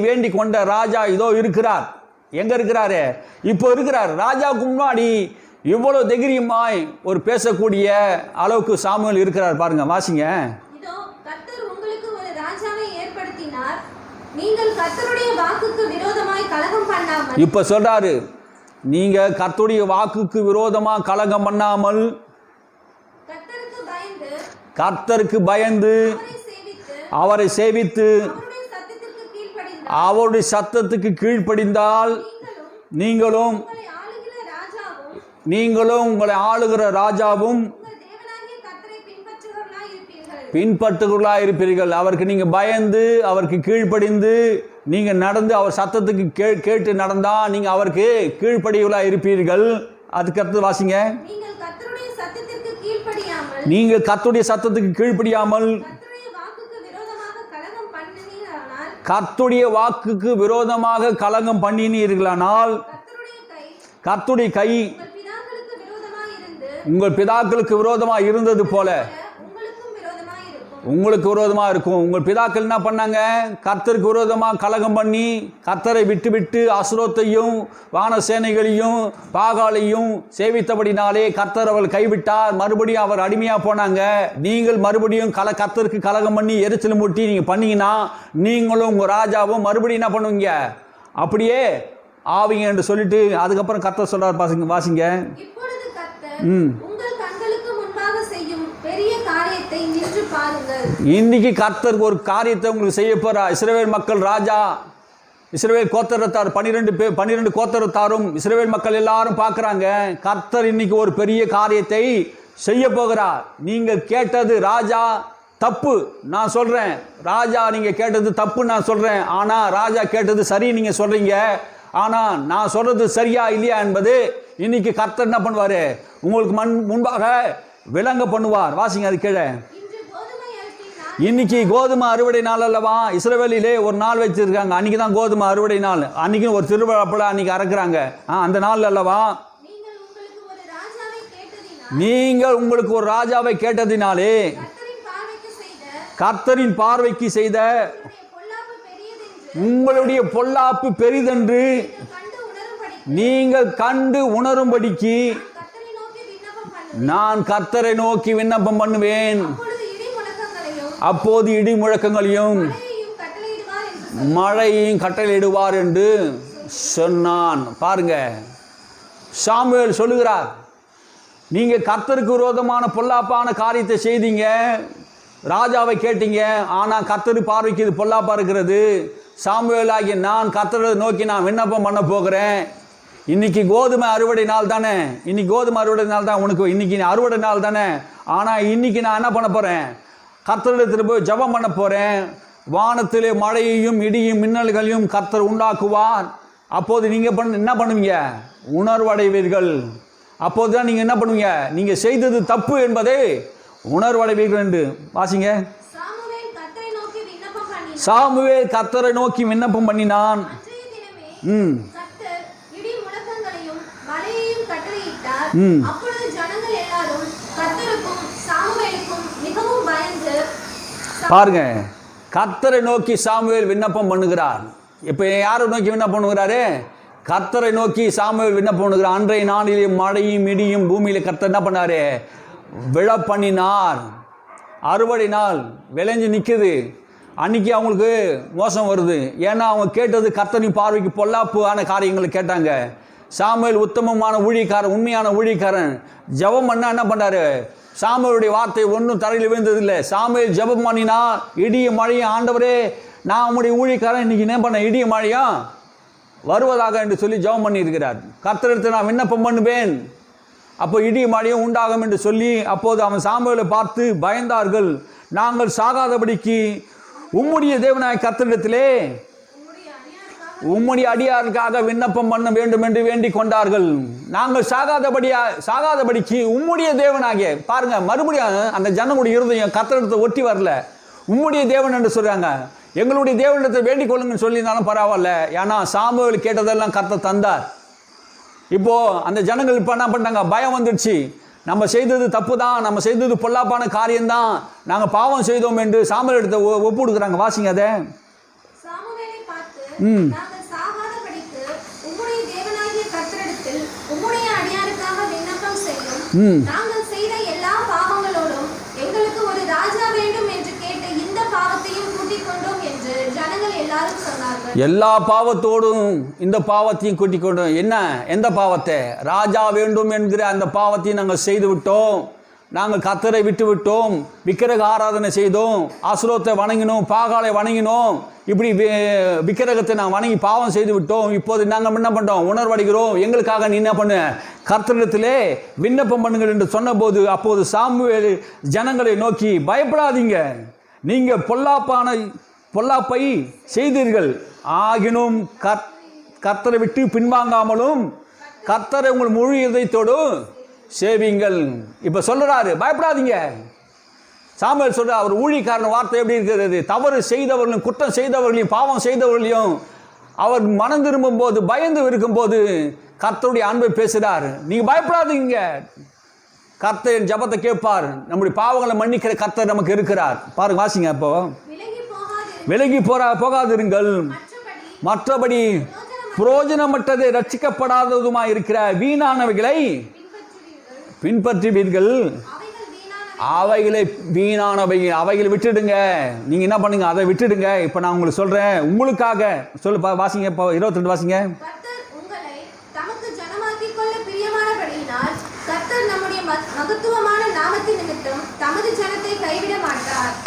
வேண்டிக் கொண்ட ராஜா இதோ இருக்கிறார். எங்க இருக்கிறாரு? இப்போ இருக்கிறார். ராஜாவுக்கு முன்னாடி இவ்வளவு தைரியமாய் ஒரு பேசக்கூடிய அளவுக்கு சாமுவேல் இருக்கிறார். பாருங்க, வாசிங்க. இதோ கர்த்தர் உங்களுக்கு ஒரு ராஜாவை ஏற்படுத்தினார், நீங்கள் கர்த்தருடைய வாக்குக்கு விரோதமாய் கலகம் பண்ணாமல். இப்ப சொல்றாரு, நீங்க கர்த்தருடைய வாக்குக்கு விரோதமா கலகம் பண்ணாமல் கர்த்தருக்கு பயந்து அவரை சேவித்து அவருடைய சத்தத்துக்கு கீழ்ப்படிந்தால் நீங்களும் உங்களை ஆளுகிற ராஜாவும் பின்பற்றுகளாக இருப்பீர்கள். அவருக்கு நீங்க பயந்து அவருக்கு கீழ்ப்படிந்து நீங்க நடந்து அவர் சத்தத்துக்கு கேட்டு நடந்தா நீங்க அவருக்கு கீழ்ப்படிகளாக இருப்பீர்கள். அதுக்கு அடுத்து வாசிங்க. நீங்கள் கர்த்தருடைய சத்தத்துக்கு கீழ்ப்படியாமல் கர்த்தருடைய வாக்குக்கு விரோதமாக கலகம் பண்ணினீர்களானால் கர்த்தருடைய கை உங்கள் பிதாக்களுக்கு விரோதமாக இருந்தது போல உங்களுக்கு விரோதமாக இருக்கும். உங்கள் பிதாக்கள் என்ன பண்ணாங்க? கர்த்தருக்கு விரோதமாக கலகம் பண்ணி கர்த்தரை விட்டு அசுரோத்தையும் வானசேனைகளையும் பாகாலையும் சேவித்தபடினாலே கர்த்தர் அவள் கைவிட்டார். மறுபடியும் அவர் அடிமையாக போனாங்க. நீங்கள் மறுபடியும் கர்த்தருக்கு கலகம் பண்ணி எரிச்சல் மூட்டி நீங்கள் பண்ணீங்கன்னா நீங்களும் உங்கள் ராஜாவும் மறுபடியும் என்ன பண்ணுவீங்க? அப்படியே ஆவீங்க என்று சொல்லிட்டு அதுக்கப்புறம் கர்த்தர் சொல்றார். வாசிங்க. இன்னைக்கு கர்த்தர் ஒரு காரியத்தை உங்களுக்கு செய்ய போறா. இஸ்ரவேல் மக்கள் ராஜா, இஸ்ரவேல் கோத்திரத்தார் 12 கோத்திரத்தாரும் இஸ்ரவேல் மக்கள் எல்லாரும் பார்க்குறாங்க. கர்த்தர் இன்னைக்கு ஒரு பெரிய காரியத்தை செய்ய போகிறார். நீங்கள் கேட்டது ராஜா தப்பு நான் சொல்றேன். ராஜா நீங்க கேட்டது தப்பு நான் சொல்றேன். ஆனா ராஜா கேட்டது சரி நீங்க சொல்றீங்க. ஆனா நான் சொல்றது சரியா இல்லையா என்பது இன்னைக்கு கர்த்தர் என்ன பண்ணுவாரு? உங்களுக்கு முன்பாக விளங்க பண்ணுவார். வாசிங்க அது கீழே. இன்னைக்கு கோதுமை அறுவடை நாள் அல்லவா? இஸ்ரவேலிலே ஒரு நாள் வச்சிருக்காங்க. அன்னைக்கு தான் கோதுமை அறுவடை நாள். அன்னைக்கு ஒரு திருவிழாப்பட அன்னைக்கு அறுக்கிறாங்க. அந்த நாள் அல்லவா? நீங்கள் உங்களுக்கு ஒரு ராஜாவை கேட்டதினாலே கர்த்தரின் பார்வைக்கு செய்த உங்களுடைய பொல்லாப்பு பெரிதென்று நீங்கள் கண்டு உணரும்படிக்கு நான் கர்த்தரை நோக்கி விண்ணப்பம் பண்ணுவேன். அப்போது இடி முழக்கங்களையும் மழையையும் கட்டளையிடுவார் என்று சொன்னான். பாருங்க, சாமுவேல் சொல்லுகிறார், நீங்க கர்த்தருக்கு விரோதமான பொல்லாப்பான காரியத்தை செய்தீங்க, ராஜாவை கேட்டீங்க. ஆனால் கர்த்தர் பார்வைக்கு இது பொல்லாப்பா இருக்கிறது. சாமுவேல் ஆகிய நான் கர்த்தரை நோக்கி நான் விண்ணப்பம் பண்ண போகிறேன். இன்னைக்கு கோதுமை அறுவடை நாள் தானே? இன்னைக்கு கோதுமை அறுவடை நாள் தான் உனக்கு. இன்னைக்கு அறுவடை நாள் தானே? ஆனால் இன்னைக்கு நான் என்ன பண்ண போறேன்? கர்த்தரிடத்தில் போய் ஜெபம் பண்ண போறேன். வானத்திலே மழையையும் இடியும் மின்னல்களையும் கர்த்தர் உண்டாக்குவார். அப்போது நீங்க என்ன பண்ணுவீங்க? உணர்வடைவீர்கள். அப்போதுதான் நீங்க என்ன பண்ணுவீங்க? நீங்க செய்தது தப்பு என்பதை உணர்வடைவீர்கள் என்று வாசிங்க. சாமுவேல் கர்த்தரை நோக்கி விண்ணப்பம் பண்ணினான். பாருங்க, கர்த்தரை நோக்கி சாமுவேல் விண்ணப்பம் பண்ணுகிறார். இப்ப யாரை நோக்கி விண்ணப்பம் பண்ணுகிறாரு? கர்த்தரை நோக்கி சாமுவேல் விண்ணப்பம் பண்ணுகிறார். அன்றைய நாளிலே மழையும் இடியும் பூமியில கர்த்தர் என்ன பண்ணாரு? விழ பண்ணினார். அறுவடை நாள் விளைஞ்சு நிற்குது. அன்னைக்கு அவங்களுக்கு மோசம் வருது. ஏன்னா அவங்க கேட்டது கர்த்தரின் பார்வைக்கு பொல்லாப்பான காரியங்களை கேட்டாங்க. சாமுவேல் உத்தமமான ஊழியக்காரன், உண்மையான ஊழியக்காரன். ஜெபம் பண்ணா என்ன பண்ணாரு? சாமுவேலுடைய வார்த்தை ஒன்றும் தரையில் விழுந்ததில்லை. சாமுவேல் ஜெபம் பண்ணினா இடிய மழையும், ஆண்டவரே நான் உங்களுடைய ஊழியக்காரன், இன்னைக்கு என்ன பண்ண இடிய மழையும் வருவதாக என்று சொல்லி ஜெபம் பண்ணி இருக்கிறார். கர்த்தரிடத்தில் நான் விண்ணப்பம் பண்ணுவேன், அப்போ இடிய மழையும் உண்டாகும் என்று சொல்லி அப்போது அவன் சாமுவேலை பார்த்து பயந்தார்கள். நாங்கள் சாகாதபடிக்கு உம்முடைய தேவனாய கர்த்தரிடத்திலே உம்முடைய அடியாருக்காக விண்ணப்பம் பண்ண வேண்டும் என்று வேண்டிக் கொண்டார்கள். நாங்கள் சாகாதபடிக்கு உம்முடைய தேவனாகிய, பாருங்க மறுபடியும் அந்த ஜனமுடைய இருதயம் கர்த்தரிடத்தை ஒட்டி வரல. உம்முடைய தேவன் என்று சொல்றாங்க. எங்களுடைய தேவனிடத்தை வேண்டிக் கொள்ளுங்கன்னு சொல்லியிருந்தாலும் பரவாயில்ல. ஏன்னா சாமுவேல் கேட்டதெல்லாம் கர்த்தர் தந்தார். இப்போ அந்த ஜனங்கள் இப்போ என்ன பண்ணாங்க? பயம் வந்துடுச்சு. நம்ம செய்தது தப்பு தான், நம்ம செய்தது பொல்லாப்பான காரியம்தான், நாங்கள் பாவம் செய்தோம் என்று சாமுவேல் எடுத்து ஒப்பு கொடுக்குறாங்க. வாசிங்க அதை. சாமுவேலை பார்த்து, நாங்கள் சாகாதபடிக்கு உம்முடைய தேவனாகிய கர்த்தரிடத்தில் உம்முடைய அடியாருக்காக விண்ணப்பம் செய்யும். நாங்கள் செய்த எல்லா பாவங்களோடும் எங்களுக்கு ஒரு ராஜா வேண்டும் என்று கேட்ட இந்த பாவத்தையும் கூட்டிக் கொண்டோம் என்று ஜனங்கள் எல்லாரும் சொன்னார்கள். எல்லா பாவத்தோடும் இந்த பாவத்தையும் கூட்டிக் கொண்டோம். என்ன, எந்த பாவத்தை? ராஜா வேண்டும் என்கிற அந்த பாவத்தையும் நாங்கள் செய்து விட்டோம். நாங்கள் கர்த்தரை விட்டு விட்டோம், விக்கிரக ஆராதனை செய்தோம், அசுரோத்தை வணங்கினோம், பாகாலை வணங்கினோம், இப்படி விக்கிரகத்தை நான் வணங்கி பாவம் செய்து விட்டோம். இப்போது நாங்கள் என்ன பண்ணுறோம்? உணர்வடைகிறோம். எங்களுக்காக நீ என்ன பண்ணு? கர்த்தரிடத்திலே விண்ணப்பம் பண்ணுங்கள் என்று சொன்னபோது அப்போது சாமுவேல் ஜனங்களை நோக்கி, பயப்படாதீங்க, நீங்கள் பொல்லாப்பை செய்தீர்கள், ஆகினும் கர்த்தரை விட்டு பின்வாங்காமலும் கர்த்தரை உங்கள் முழு இதயத்தோடும் சேவிங்கள். இப்போ சொல்றாரு, பயப்படாதீங்க. சாமுவேல் சொல்ற அவர் ஊழியக்காரன் வார்த்தை எப்படி இருக்கிறது? தவறு செய்தவர்களையும் குற்றம் செய்தவர்களையும் பாவம் செய்தவர்களையும் அவர் மனம் திரும்பும் போது பயந்து இருக்கும்போது கர்த்தருடைய அன்பை பேசுகிறார். நீங்க பயப்படாதீங்க, கர்த்தர் ஜபத்தை கேட்பார், நம்முடைய பாவங்களை மன்னிக்கிற கர்த்தர் நமக்கு இருக்கிறார். பாருங்க, வாசிங்க. அப்போ விலகி போகாதிருங்கள், மற்றபடி புரோஜனமற்றது ரட்சிக்கப்படாததுமாய் இருக்கிற வீணானவைகளை பின்பற்றுவீர்கள். அவைகளை விட்டுடுங்க. நீங்க என்ன பண்ணுங்க? அதை விட்டுடுங்க. இப்ப நான் உங்களுக்கு சொல்றேன், உங்களுக்காக வாசிங்க. இப்போ 22 வாசிங்க.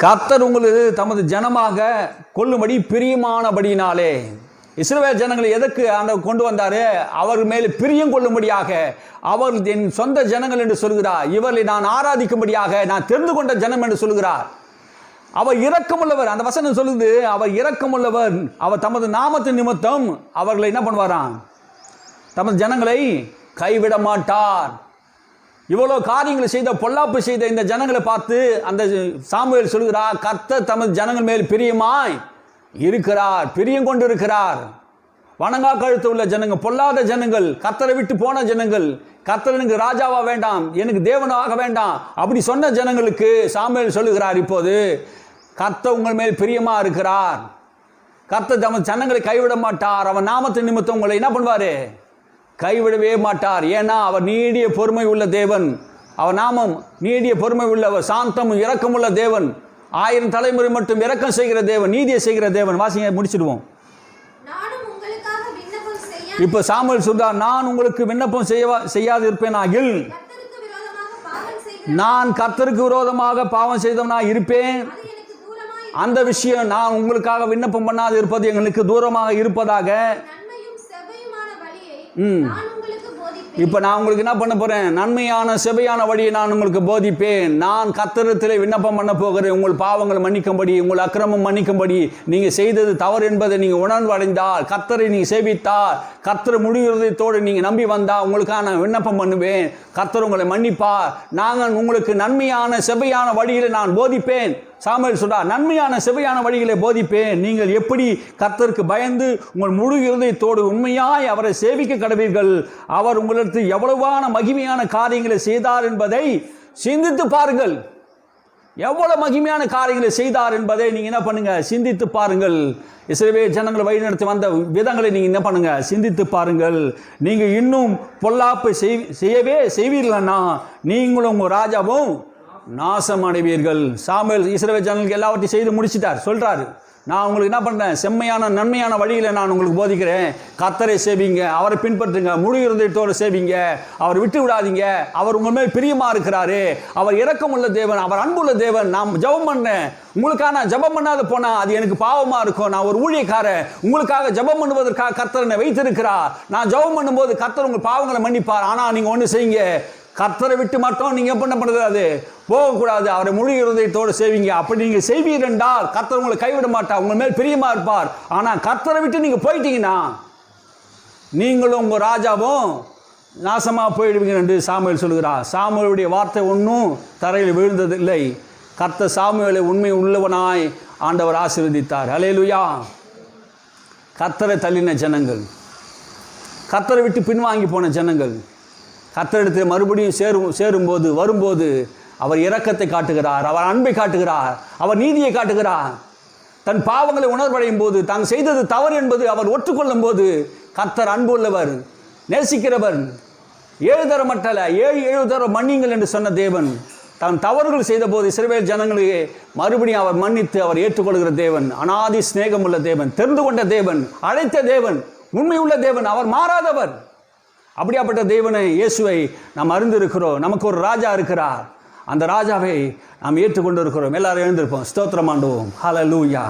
கர்த்தர் உங்களுக்கு தமது ஜனமாக கொள்ளும்படி பிரியமானபடியினாலே. இஸ்ரவேல் ஜனங்களை எதற்கு கொண்டு வந்தாரு? அவர் மேல் பிரியம் கொள்ளும்படியாக. அவர் என் சொந்த ஜனங்கள் என்று சொல்கிறார். இவர்களை நான் ஆராதிக்கும்படியாக நான் தெரிந்து கொண்ட ஜனம் என்று சொல்கிறார். அவர் இரக்கமுள்ளவர். அந்த வசனம் சொல்லுது, அவர் இரக்கமுள்ளவர். அவர் தமது நாமத்தின் நிமித்தம் அவர்களை என்ன பண்ணுவாராம்? தமது ஜனங்களை கைவிட மாட்டார். இவ்வளோ காரியங்களை செய்த, பொல்லாப்பு செய்த இந்த ஜனங்களை பார்த்து அந்த சாமுவேல் சொல்கிறார், கர்த்தர் தமது ஜனங்கள் மேல் பிரியமாய் இருக்கிறார், பிரியம் கொண்டு இருக்கிறார். வணங்கா கழுத்து உள்ள ஜனங்கள், பொல்லாத ஜனங்கள், கர்த்தரை விட்டு போன ஜனங்கள், கர்த்தர் எனக்கு ராஜாவா வேண்டாம், எனக்கு தேவனாக வேண்டாம், அப்படி சொன்ன ஜனங்களுக்கு சாமுவேல் சொல்லுகிறார், இப்போது கர்த்தர் உங்கள் மேல் பிரியமா இருக்கிறார், கர்த்தர் தமது ஜனங்களை கைவிட மாட்டார், அவர் நாமத்தின் நிமித்தம் உங்களை என்ன பண்ணுவாரு? கைவிடவே மாட்டார். ஏன்னா அவர் நீடிய பொறுமை உள்ள தேவன். அவர் நாமம் நீடிய பொறுமை உள்ளவர், சாந்தமும் இரக்கமுள்ள தேவன், 1000 தலைமுறை மட்டும் இரக்கம் செய்கிற தேவன், நீதியை செய்கிற தேவன். வாசிங்க, முடிச்சிடுவோம். இப்ப சாமுவேல் சொல்றார், நான் உங்களுக்கு விண்ணப்பம் செய்யாது இருப்பேனாகில் நான் கர்த்தருக்கு விரோதமாக பாவம் செய்தவனா இருப்பேன். அந்த விஷயம், நான் உங்களுக்காக விண்ணப்பம் பண்ணாது இருப்பது எங்களுக்கு தூரமாக இருப்பதாக. இப்ப நான் உங்களுக்கு என்ன பண்ண போறேன்? நன்மையான செவையான வழியை நான் உங்களுக்கு போதிப்பேன். நான் கர்த்தரிடத்திலே விண்ணப்பம் பண்ண போகிறேன், உங்கள் பாவங்கள் மன்னிக்கும்படி, உங்கள் அக்கிரமம் மன்னிக்கும்படி. நீங்க செய்தது தவறு என்பதை நீங்க உணர்வு அடைந்தால், கர்த்தரை நீங்க சேவித்தால், கர்த்தர் முழு இருதயத்தோடு நீங்க நம்பி வந்தா உங்களுக்காக நான் விண்ணப்பம் பண்ணுவேன். கர்த்தர் உங்களை மன்னிப்பார். நாங்கள் உங்களுக்கு நன்மையான செவையான வழியில நான் போதிப்பேன். சாமுவேல் சொல்றார், நன்மையான செவையான வழிகளை போதிப்பேன். நீங்கள் எப்படி கர்த்தருக்கு பயந்து உங்கள் முழு இருதயத்தோடு உண்மையாய் அவரை சேவிக்க கடவீர்கள். அவர் உங்களுக்கு எவ்வளவான மகிமையான காரியங்களை செய்தார் என்பதை சிந்தித்து பாருங்கள். எவ்வளவு மகிமையான காரியங்களை செய்தார் என்பதை நீங்க என்ன பண்ணுங்க? சிந்தித்து பாருங்கள். இஸ்ரவேல் ஜனங்களை வழிநடத்தி வந்த விதங்களை நீங்க என்ன பண்ணுங்க? சிந்தித்து பாருங்கள். நீங்க இன்னும் பொல்லாப்பை செய்வீர்கள்னா நீங்களும் உங்க ராஜாவும் நாசம் அடைவீர்கள். சாமுவேல் இஸ்ரவேல் ஜனங்களுக்கு எல்லாவற்றையும் செய்து முடிச்சிட்டார். சொல்றாரு, நான் உங்களுக்கு என்ன பண்றேன்? செம்மையான நன்மையான வழியில நான் உங்களுக்கு போதிக்கிறேன். கர்த்தரை சேவிங்க, அவரை பின்பற்றுங்க, முழு இருதயத்தோடு சேவிங்க, அவர் விட்டு விடாதீங்க. அவர் உங்கள் மேல் பிரியமா இருக்கிறாரு, அவர் இரக்கமுள்ள தேவன், அவர் அன்புள்ள தேவன். நான் ஜெபம் பண்ணேன், உங்களுக்காக நான் ஜெபம் பண்ணாத போனா அது எனக்கு பாவமா இருக்கும். நான் ஒரு ஊழியக்காரன், உங்களுக்காக ஜெபம் பண்ணுவதற்காக கர்த்தர் என்னை வைத்திருக்கிறார். நான் ஜெபம் பண்ணும்போது கர்த்தர் உங்கள் பாவங்களை மன்னிப்பார். ஆனா நீங்க ஒன்று செய்யுங்க, கர்த்தரை விட்டு மட்டும் நீங்க என்ன பண்ணக்கூடாது? போகக்கூடாது. அவரை முழு இருதயத்தோடு சேவிங்க. அப்படி நீங்க செய்வீர்கள் என்றால் கர்த்தர் உங்களை கைவிட மாட்டார், உங்கள் மேல் பிரியமா இருப்பார். ஆனா கர்த்தரை விட்டு நீங்க போயிட்டீங்கன்னா நீங்களும் உங்க ராஜாவும் நாசமா போயிடுவீங்க என்று சாமுவேல் சொல்கிறார். சாமுவேலுடைய வார்த்தை ஒன்றும் தரையில் விழுந்ததில்லை. கர்த்தர் சாமுவேலை உண்மை உள்ளவனாய் ஆண்டவர் ஆசீர்வதித்தார். அல்லேலூயா. கர்த்தரை தள்ளின ஜனங்கள், கர்த்தரை விட்டு பின்வாங்கி போன ஜனங்கள், கர்த்தரிடத்தில் மறுபடியும் சேரும்போது வரும்போது அவர் இரக்கத்தை காட்டுகிறார், அவர் அன்பை காட்டுகிறார், அவர் நீதியை காட்டுகிறார். தன் பாவங்களை உணர்வடையும் போது, தாங்க செய்தது தவறு என்பது அவர் ஒற்றுக்கொள்ளும் போது கர்த்தர் அன்பு உள்ளவர், நேசிக்கிறவர். 7 தரம் மட்டல 7 தரம் மன்னிங்கள் என்று சொன்ன தேவன் தான் தவறுகள் செய்த போது இஸ்ரவேல் ஜனங்களுக்கு மறுபடியும் அவர் மன்னித்து அவர் ஏற்றுக்கொள்கிற தேவன், அனாதி சிநேகம் உள்ள தேவன், தெரிந்து கொண்ட தேவன், அழைத்த தேவன், உண்மை உள்ள தேவன், அவர் மாறாதவர். அப்படியாப்பட்ட தேவனை, இயேசுவை நாம் அறிந்திருக்கிறோம். நமக்கு ஒரு ராஜா இருக்கிறார். அந்த ராஜாவை நாம் ஏற்றுக்கொண்டு இருக்கிறோம். எல்லாரும் எழுந்திருப்போம், ஸ்தோத்திரம் ஆண்டுவோம். ஹல்லேலூயா.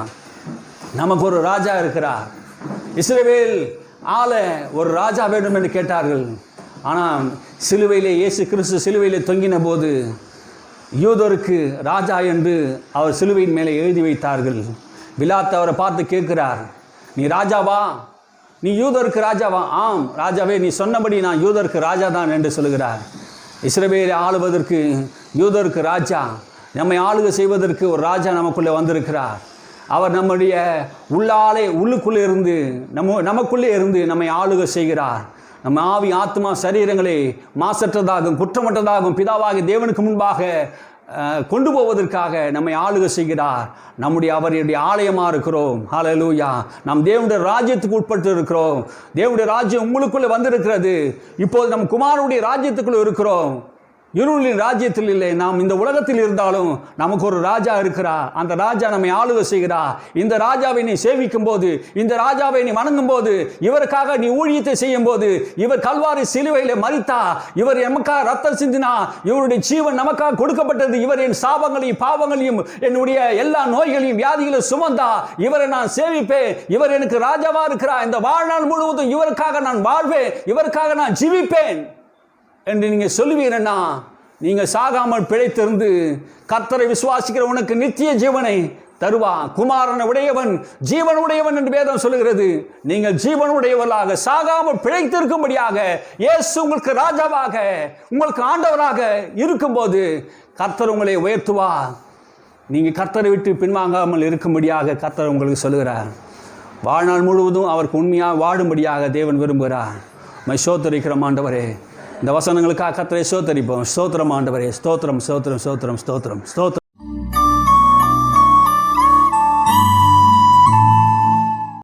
நமக்கு ஒரு ராஜா இருக்கிறார். இஸ்ரவேல் ஆள ஒரு ராஜா வேண்டும் என்று கேட்டார்கள். ஆனால் சிலுவையிலே இயேசு கிறிஸ்து சிலுவையிலே தொங்கின போது யூதருக்கு ராஜா என்று அவர் சிலுவையின் மேலே எழுதி வைத்தார்கள். பிலாத்து அவரை பார்த்து கேட்கிறார், நீ ராஜாவா? நீ யூதருக்கு ராஜாவா? ஆம் ராஜாவே, நீ சொன்னபடி நான் யூதருக்கு ராஜா தான் என்று சொல்கிறார். இஸ்ரவேலை ஆளுவதற்கு யூதருக்கு ராஜா, நம்மை ஆளுகை செய்வதற்கு ஒரு ராஜா நமக்குள்ளே வந்திருக்கிறார். அவர் நம்முடைய உள்ளுக்குள்ளே இருந்து நமக்குள்ளே இருந்து நம்மை ஆளுகை செய்கிறார். நம்ம ஆவி, ஆத்மா, சரீரங்களை மாசற்றதாகவும் குற்றமற்றதாகவும் பிதாவாகி தேவனுக்கு முன்பாக கொண்டு போவதற்காக நம்மை ஆளுகை செய்கிறார். அவருடைய ஆலயமாக இருக்கிறோம். ஹல்லேலூயா. நாம் தேவனுடைய ராஜ்யத்துக்கு உட்பட்டு இருக்கிறோம். தேவனுடைய ராஜ்யம் உங்களுக்குள்ளே வந்திருக்கிறது. இப்போது நம் குமாரனுடைய ராஜ்யத்துக்குள்ளே இருக்கிறோம். இருளின் ராஜ்யத்தில் இல்லை. நாம் இந்த உலகத்தில் இருந்தாலும் நமக்கு ஒரு ராஜா இருக்கிறார். அந்த ராஜா நம்மை ஆளுகை செய்கிறார். இந்த ராஜாவை நீ சேவிக்கும் போது, இந்த ராஜாவை நீ வணங்கும் போது, இவருக்காக நீ ஊழியத்தை செய்யும் போது, இவர் கல்வாரி சிலுவையில் மரித்தா, இவர் நமக்காக ரத்தம் சிந்தினா, இவருடைய ஜீவன் நமக்காக கொடுக்கப்பட்டது, இவர் என் சாபங்களையும் பாவங்களையும் என்னுடைய எல்லா நோய்களையும் வியாதிகளையும் சுமந்தா, இவரை நான் சேவிப்பேன், இவர் எனக்கு ராஜாவா இருக்கிறார், இந்த வாழ்நாள் முழுவதும் இவருக்காக நான் வாழ்வேன், இவருக்காக நான் ஜீவிப்பேன் என்று நீங்கள் சொல்லுவீங்கன்னா, நீங்கள் சாகாமல் பிழைத்திருந்து கர்த்தரை விசுவாசிக்கிற உனக்கு நித்திய ஜீவனை தருவான். குமாரனை உடையவன் ஜீவன் உடையவன் என்று வேதம் சொல்லுகிறது. நீங்கள் ஜீவன் உடையவர்களாக சாகாமல் பிழைத்திருக்கும்படியாக இயேசு உங்களுக்கு ராஜாவாக, உங்களுக்கு ஆண்டவராக இருக்கும்போது கர்த்தர் உங்களை உயர்த்துவார். நீங்கள் கர்த்தரை விட்டு பின்வாங்காமல் இருக்கும்படியாக கர்த்தர் உங்களுக்கு சொல்லுகிறார். வாழ்நாள் முழுவதும் அவருக்கு உண்மையாக வாழும்படியாக தேவன் விரும்புகிறார். ஸ்தோத்திரிக்கிறோம் ஆண்டவரே. இந்த வசனங்களுக்காக கர்த்தரை ஸ்தோத்திரிப்போம். ஸ்தோத்திரம் ஆண்டவரே. ஸ்தோத்திரம் ஸ்தோத்திரம் ஸ்தோத்திரம் ஸ்தோத்திரம் ஸ்தோத்திரம்.